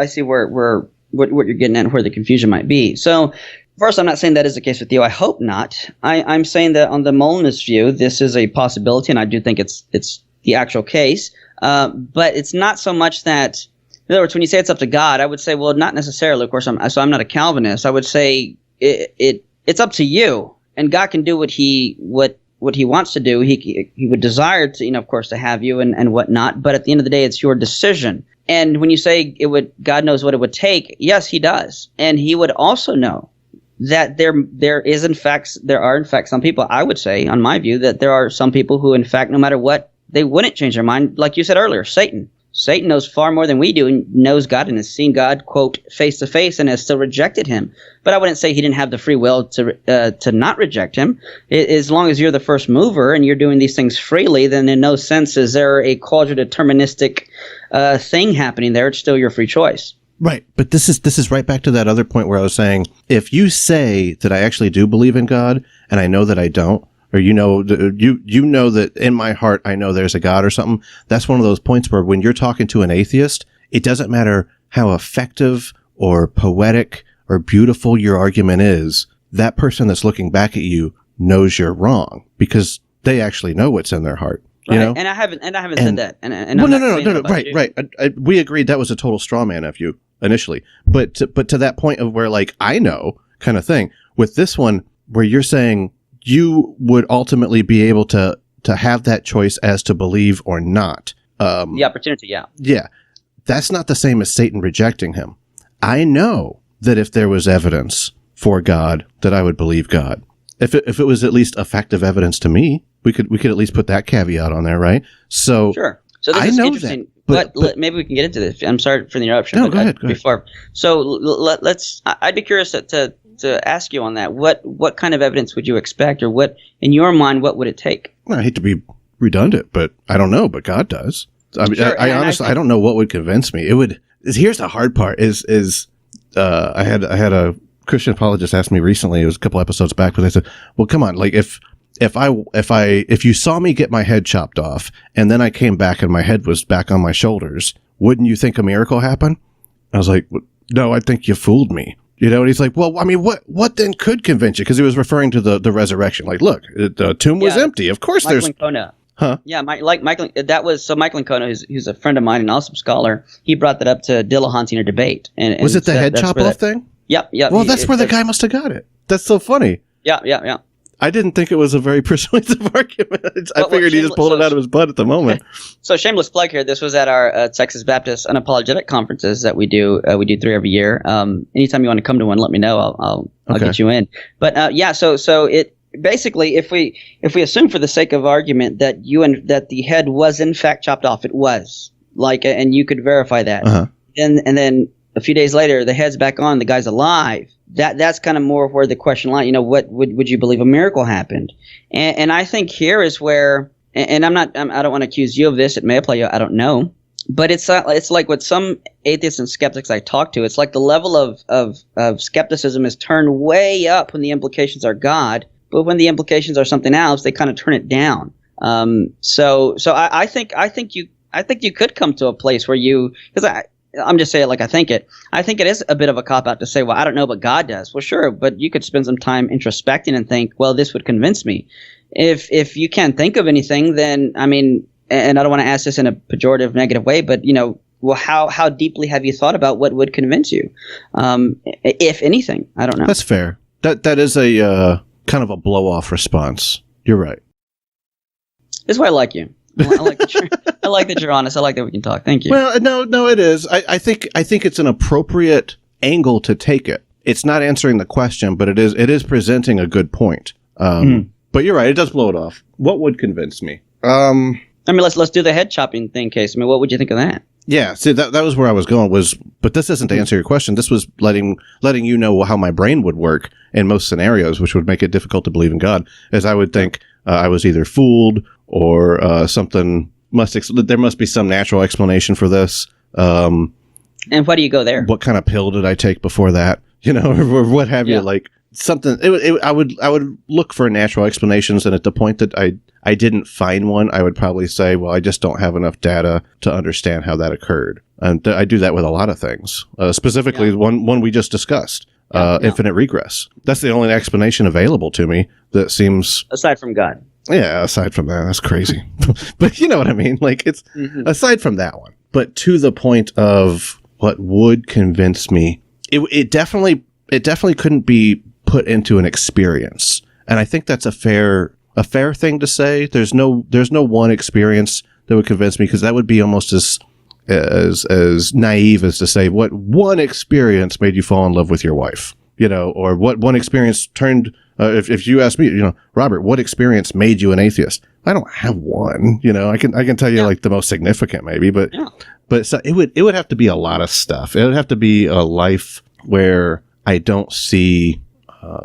see what you're getting at and where the confusion might be. So first, I'm not saying that is the case with you. I hope not. I'm saying that on the Molinist view, this is a possibility, and I do think it's the actual case. But it's not so much that, in other words, when you say it's up to God, I would say, well, not necessarily. Of course, I'm not a Calvinist. I would say it's up to you, and God can do what he wants to do. He would desire to, of course, to have you and whatnot. But at the end of the day, it's your decision. And when you say God knows what it would take, yes, he does, and he would also know that there are in fact some people, I would say, on my view, that there are some people who, in fact, no matter what, they wouldn't change their mind. Like you said earlier, Satan knows far more than we do, and knows God and has seen God, quote, face to face, and has still rejected him. But I wouldn't say he didn't have the free will to not reject him. As long as you're the first mover and you're doing these things freely, then in no sense is there a quasi-deterministic thing happening there. It's still your free choice. Right. But this is right back to that other point where I was saying, if you say that I actually do believe in God and I know that I don't, or you know that in my heart I know there's a God or something, that's one of those points where when you're talking to an atheist, it doesn't matter how effective or poetic or beautiful your argument is, that person that's looking back at you knows you're wrong because they actually know what's in their heart. Right. You know? And I haven't said that. And well, I'm no. right. We agreed that was a total straw man of you initially, but to that point of where like I know kind of thing with this one where you're saying you would ultimately be able to have that choice as to believe or not. The opportunity, yeah. Yeah. That's not the same as Satan rejecting him. I know that if there was evidence for God, that I would believe God. If it was at least effective evidence to me, we could at least put that caveat on there, right? So sure. So this is interesting. But maybe we can get into this. I'm sorry for the interruption. No, go ahead. Before, so let's. I'd be curious to ask you on that. What kind of evidence would you expect, or what in your mind, what would it take? I hate to be redundant, but I don't know. But God does. I mean, sure, I honestly I don't know what would convince me. It would. Here's the hard part. I had a Christian apologist ask me recently. It was a couple episodes back, but they said, "Well, come on, like if you saw me get my head chopped off and then I came back and my head was back on my shoulders, wouldn't you think a miracle happened?" I was like, "No, I think you fooled me." You know, and he's like, "Well, I mean, what then could convince you?" Because he was referring to the resurrection. Like, look, the tomb was empty. Of course, Michael there's. Ancona. Huh? Yeah, Michael. That was so. Michael Ancona, who's a friend of mine and also a scholar. He brought that up to Dillahunty in a debate. And was it the head chop off thing? Yep. Well, that's where the guy must have got it. That's so funny. Yeah. I didn't think it was a very persuasive argument. I figured he just pulled it out of his butt at the moment. So shameless plug here. This was at our Texas Baptist Unapologetic conferences that we do. We do 3 every year. Anytime you want to come to one, let me know. I'll get you in. But So it basically, if we assume for the sake of argument that that the head was in fact chopped off, it was and you could verify that. Uh-huh. And then a few days later, the head's back on. The guy's alive. That's kind of more where the question lies. You know, what would you believe a miracle happened? And I think here is where, and I don't want to accuse you of this. It may apply to you. I don't know. But it's like with some atheists and skeptics I talk to, it's like the level of skepticism is turned way up when the implications are God, but when the implications are something else, they kind of turn it down. So I think you could come to a place where I'm just saying, I think it is a bit of a cop-out to say, well, I don't know, but God does. Well, sure, but you could spend some time introspecting and think, well, this would convince me. If you can't think of anything, then, I mean, and I don't want to ask this in a pejorative, negative way, but, well, how deeply have you thought about what would convince you? If anything, I don't know. That's fair. That is a kind of a blow-off response. You're right. This is why I like you. I like that you're honest. I like that we can talk. Thank you. Well, no, it is. I think it's an appropriate angle to take it. It's not answering the question, but it is presenting a good point. But you're right. It does blow it off. What would convince me? I mean, let's do the head chopping thing, Case. I mean, what would you think of that? Yeah. See, that was where I was going. But this isn't to answer your question. This was letting you know how my brain would work in most scenarios, which would make it difficult to believe in God, as I would think I was either fooled or something there must be some natural explanation for this. And why do you go there? What kind of pill did I take before that? Or what have you? Like something. I would look for natural explanations, and at the point that I didn't find one, I would probably say, well, I just don't have enough data to understand how that occurred. And I do that with a lot of things. Specifically, one we just discussed. Infinite regress. That's the only explanation available to me that seems aside from God. Yeah, aside from that, that's crazy. But you know what I mean? Like it's aside from that one. But to the point of what would convince me, it definitely couldn't be put into an experience. And I think that's a fair thing to say. There's no one experience that would convince me, because that would be almost as naive as to say what one experience made you fall in love with your wife, or what one experience turned. If you ask me, Robert, what experience made you an atheist? I don't have one. I can tell you like the most significant maybe, but so it would have to be a lot of stuff. It would have to be a life where I don't see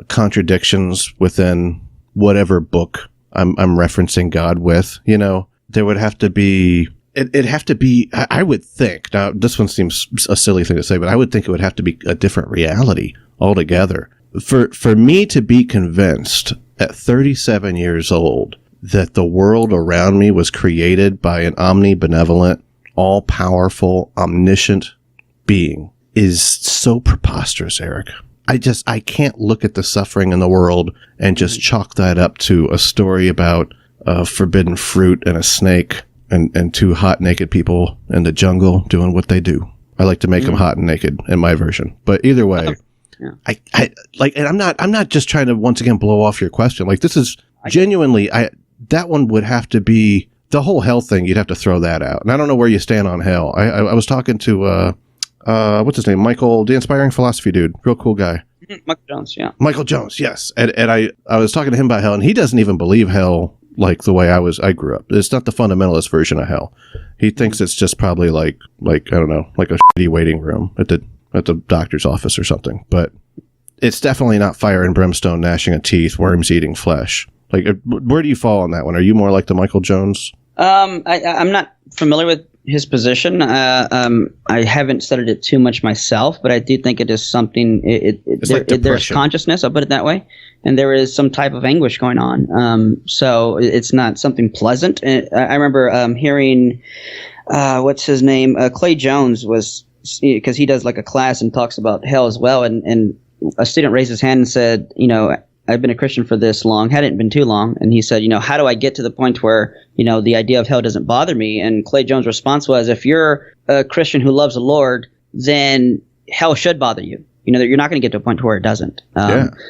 contradictions within whatever book I'm referencing God with. There would have to be. It'd have to be. I would think. Now, this one seems a silly thing to say, but I would think it would have to be a different reality altogether. For me to be convinced at 37 years old that the world around me was created by an omnibenevolent, all-powerful, omniscient being is so preposterous, Eric. I can't look at the suffering in the world and just chalk that up to a story about forbidden fruit and a snake and two hot naked people in the jungle doing what they do. I like to make them hot and naked in my version. But either way, I like, and I'm not just trying to once again blow off your question. Like, this is genuinely, that one would have to be the whole hell thing. You'd have to throw that out. And I don't know where you stand on hell. I was talking to, what's his name? Michael, the inspiring philosophy dude, real cool guy. Michael Jones. Yeah. Michael Jones. Yes. And I was talking to him about hell, and he doesn't even believe hell like the way I grew up. It's not the fundamentalist version of hell. He thinks it's just probably like, I don't know, like a shitty waiting room at the doctor's office or something. But it's definitely not fire and brimstone, gnashing of teeth, worms eating flesh. Like, where do you fall on that one? Are you more like the Michael Jones? I'm not familiar with his position. I haven't studied it too much myself, but I do think it is something. There's consciousness. I'll put it that way, and there is some type of anguish going on. So it's not something pleasant. I remember hearing what's his name, Clay Jones, was, because he does like a class and talks about hell as well, and a student raised his hand and said, I've been a Christian for this long, hadn't been too long. And he said, how do I get to the point where, the idea of hell doesn't bother me? And Clay Jones' response was, if you're a Christian who loves the Lord, then hell should bother you. You're not going to get to a point where it doesn't.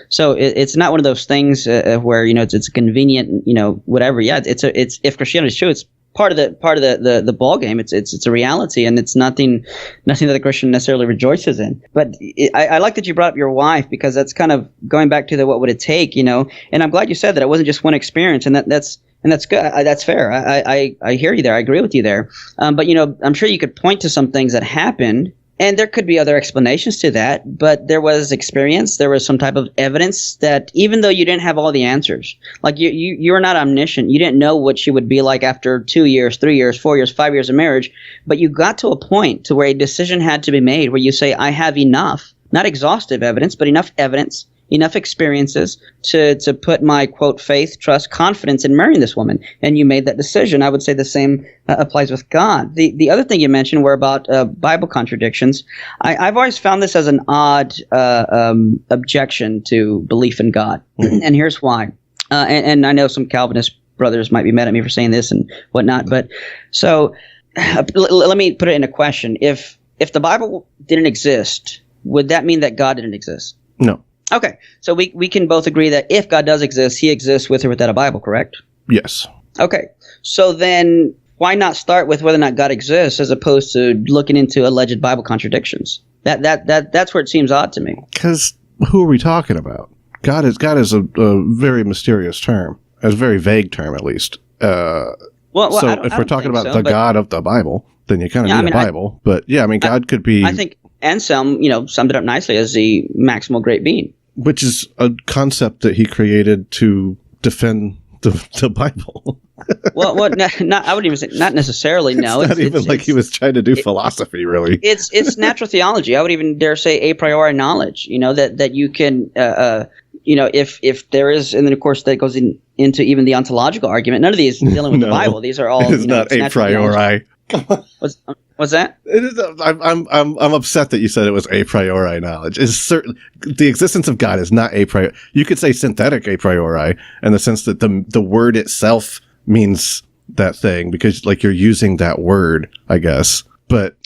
So it's not one of those things where, it's convenient, whatever. Yeah, it's if Christianity is true, it's part of the ball game. It's a reality, and it's nothing that the Christian necessarily rejoices in. But I like that you brought up your wife, because that's kind of going back to the what would it take, and I'm glad you said that it wasn't just one experience, and that's good. That's fair. I hear you there. I agree with you there. But I'm sure you could point to some things that happened. And there could be other explanations to that, but there was experience. There was some type of evidence that, even though you didn't have all the answers, like you're not omniscient, you didn't know what she would be like after 2 years, 3 years, 4 years, 5 years of marriage, but you got to a point to where a decision had to be made where you say, I have enough, not exhaustive evidence, but enough evidence, enough experiences to put my, quote, faith, trust, confidence in marrying this woman. And you made that decision. I would say the same applies with God. The other thing you mentioned were about Bible contradictions. I've always found this as an odd objection to belief in God. And here's why. And I know some Calvinist brothers might be mad at me for saying this and whatnot. But so let me put it in a question. If the Bible didn't exist, would that mean that God didn't exist? No. Okay, so we can both agree that if God does exist, he exists with or without a Bible, correct? Yes. Okay, so then why not start with whether or not God exists as opposed to looking into alleged Bible contradictions? That's where it seems odd to me. Because who are we talking about? God is a very mysterious term, a very vague term at least. So if we're talking about the God of the Bible, then you kind of need a Bible. But yeah, God could be. I think Anselm, summed it up nicely as the maximal great being. Which is a concept that he created to defend the Bible. well, I would even say not necessarily. No, it's not even like he was trying to do philosophy. Really, it's natural theology. I would even dare say a priori knowledge. That you can, if there is, and then of course that goes into even the ontological argument. None of these dealing with the Bible. These are all. It's not a priori. What's that? I'm upset that you said it was a priori knowledge. It's certain the existence of God is not a priori. You could say synthetic a priori in the sense that the word itself means that thing because like you're using that word, I guess. But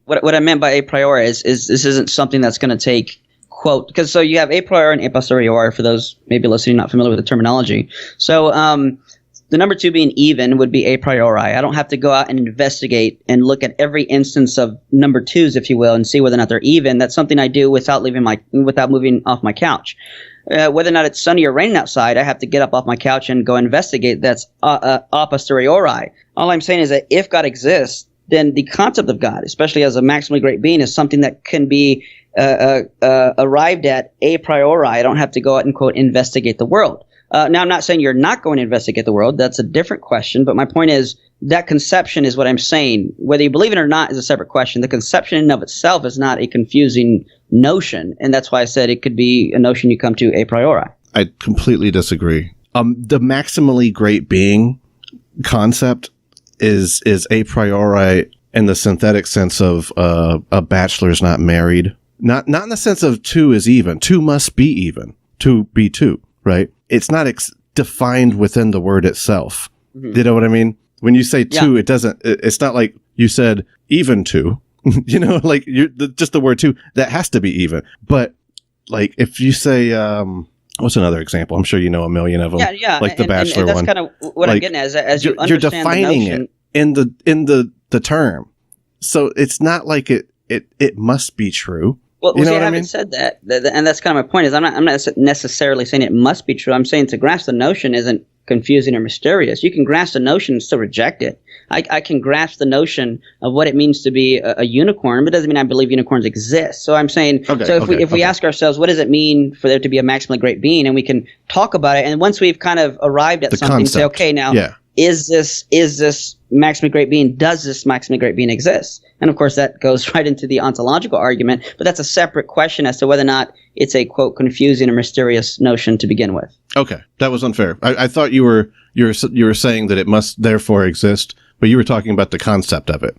what I meant by a priori is this isn't something that's going to take quote because so you have a priori and a posteriori for those maybe listening not familiar with the terminology. So the number two being even would be a priori. I don't have to go out and investigate and look at every instance of number twos, if you will, and see whether or not they're even. That's something I do without moving off my couch. Whether or not it's sunny or raining outside, I have to get up off my couch and go investigate. That's a posteriori. All I'm saying is that if God exists, then the concept of God, especially as a maximally great being, is something that can be arrived at a priori. I don't have to go out and, quote, investigate the world. Now, I'm not saying you're not going to investigate the world. That's a different question. But my point is that conception is what I'm saying. Whether you believe it or not is a separate question. The conception in and of itself is not a confusing notion. And that's why I said it could be a notion you come to a priori. I completely disagree. The maximally great being concept is a priori in the synthetic sense of a bachelor's not married Not in the sense of 2 is even. 2 must be even. 2 be 2, right? It's not defined within the word itself. Mm-hmm. You know what I mean? When you say 2, it's not like you said even 2. You know, like just the word 2, that has to be even. But like if you say, what's another example? I'm sure you know a million of them. Yeah. Like the Bachelor and that's one. That's kind of what I'm getting at. As you you're understand defining the notion, it in the term. So it's not like it must be true. Well, see, I haven't said that, and that's kind of my point. Is I'm not necessarily saying it must be true. I'm saying to grasp the notion isn't confusing or mysterious. You can grasp the notion and still reject it. I can grasp the notion of what it means to be a unicorn, but it doesn't mean I believe unicorns exist. So I'm saying, if we ask ourselves, what does it mean for there to be a maximally great being, and we can talk about it, and once we've kind of arrived at the something, concept. Say, okay, now. Yeah. Is this maximally great being? Does this maximally great being exist? And of course, that goes right into the ontological argument. But that's a separate question as to whether or not it's a quote confusing or mysterious notion to begin with. Okay, that was unfair. I thought you were saying that it must therefore exist, but you were talking about the concept of it.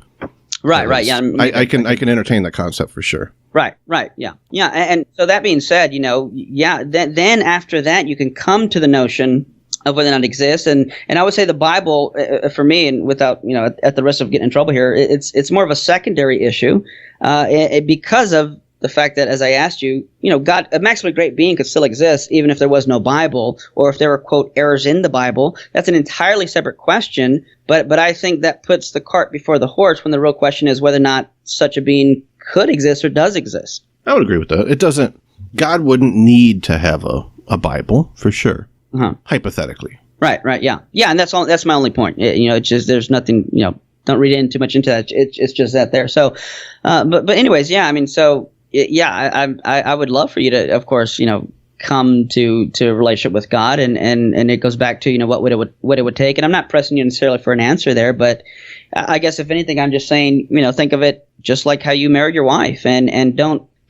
Right. Yeah, I can entertain that concept for sure. Right. Yeah. And so that being said, then after that, you can come to the notion of whether or not it exists, and I would say the Bible, for me, and without at the risk of getting in trouble here, it's more of a secondary issue, because of the fact that, as I asked you, God, a maximally great being could still exist even if there was no Bible, or if there were quote errors in the Bible. That's an entirely separate question, but I think that puts the cart before the horse when the real question is whether or not such a being could exist or does exist. I would agree with that. It doesn't. God wouldn't need to have a Bible for sure. Uh-huh. Hypothetically. Right, yeah. Yeah, and that's my only point. It's just there's nothing, don't read in too much into that. It's just that there. So, but anyways, yeah, I mean, so, yeah, I would love for you to, of course, come to a relationship with God, and it goes back to, what it would take. And I'm not pressing you necessarily for an answer there, but I guess if anything, I'm just saying, think of it just like how you married your wife, and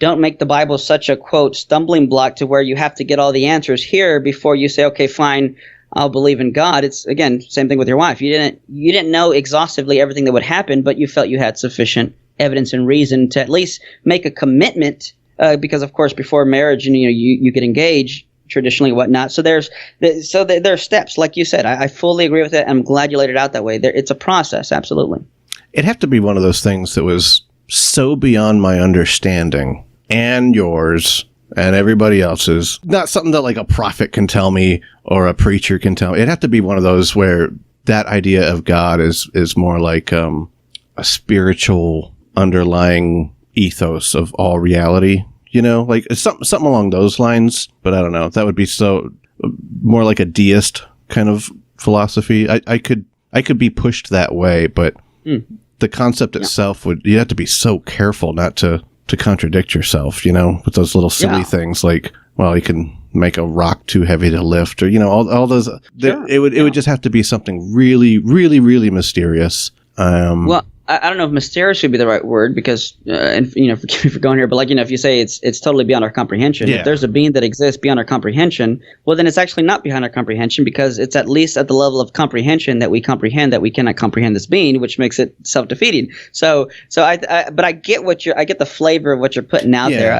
don't make the Bible such a, quote, stumbling block to where you have to get all the answers here before you say, okay, fine, I'll believe in God. It's, again, same thing with your wife. You didn't know exhaustively everything that would happen, but you felt you had sufficient evidence and reason to at least make a commitment, because, of course, before marriage, you get engaged traditionally, whatnot. So there are steps, like you said. I fully agree with it. I'm glad you laid it out that way. It's a process, absolutely. It'd have to be one of those things that was so beyond my understanding and yours and everybody else's, not something that like a prophet can tell me or a preacher can tell me. It'd have to be one of those where that idea of God is more like a spiritual underlying ethos of all reality, like something along those lines. But I don't know. That would be so more like a deist kind of philosophy. I could be pushed that way, but the concept itself you have to be so careful not to contradict yourself, with those little silly things like, well, you can make a rock too heavy to lift, or, all those. Sure. It would just have to be something really, really, really mysterious. Well, I don't know if mysterious would be the right word, because, and forgive me for going here, but if you say it's totally beyond our comprehension, if there's a being that exists beyond our comprehension, well, then it's actually not beyond our comprehension, because it's at least at the level of comprehension that we comprehend that we cannot comprehend this being, which makes it self-defeating. But I get I get the flavor of what you're putting out there.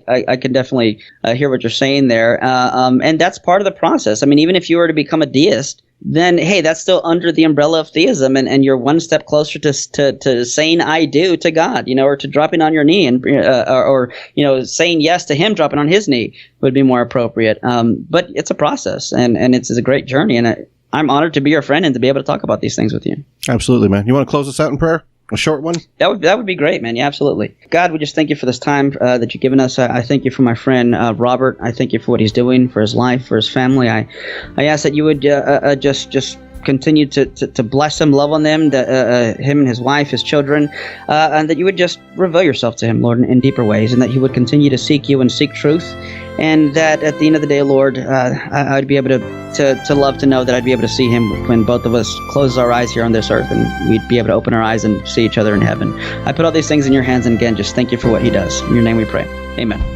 I can definitely hear what you're saying there, and that's part of the process. I mean, even if you were to become a deist, then, hey, that's still under the umbrella of theism, and you're one step closer to saying I do to God, or to dropping on your knee, and or saying yes to Him dropping on His knee would be more appropriate. But it's a process, and it's a great journey, and I'm honored to be your friend and to be able to talk about these things with you. Absolutely, man. You want to close us out in prayer? A short one? That would be great, man. Yeah, absolutely. God, we just thank you for this time that you've given us. I thank you for my friend Robert. I thank you for what he's doing for his life, for his family. I ask that you would just continue to bless him, love on them, him and his wife, his children, and that you would just reveal yourself to him, Lord, in deeper ways, and that he would continue to seek you and seek truth, and that at the end of the day, Lord, I'd be able to love to know that I'd be able to see him when both of us close our eyes here on this earth, and we'd be able to open our eyes and see each other in heaven. I put all these things in your hands, and again, just thank you for what he does. In your name we pray. Amen.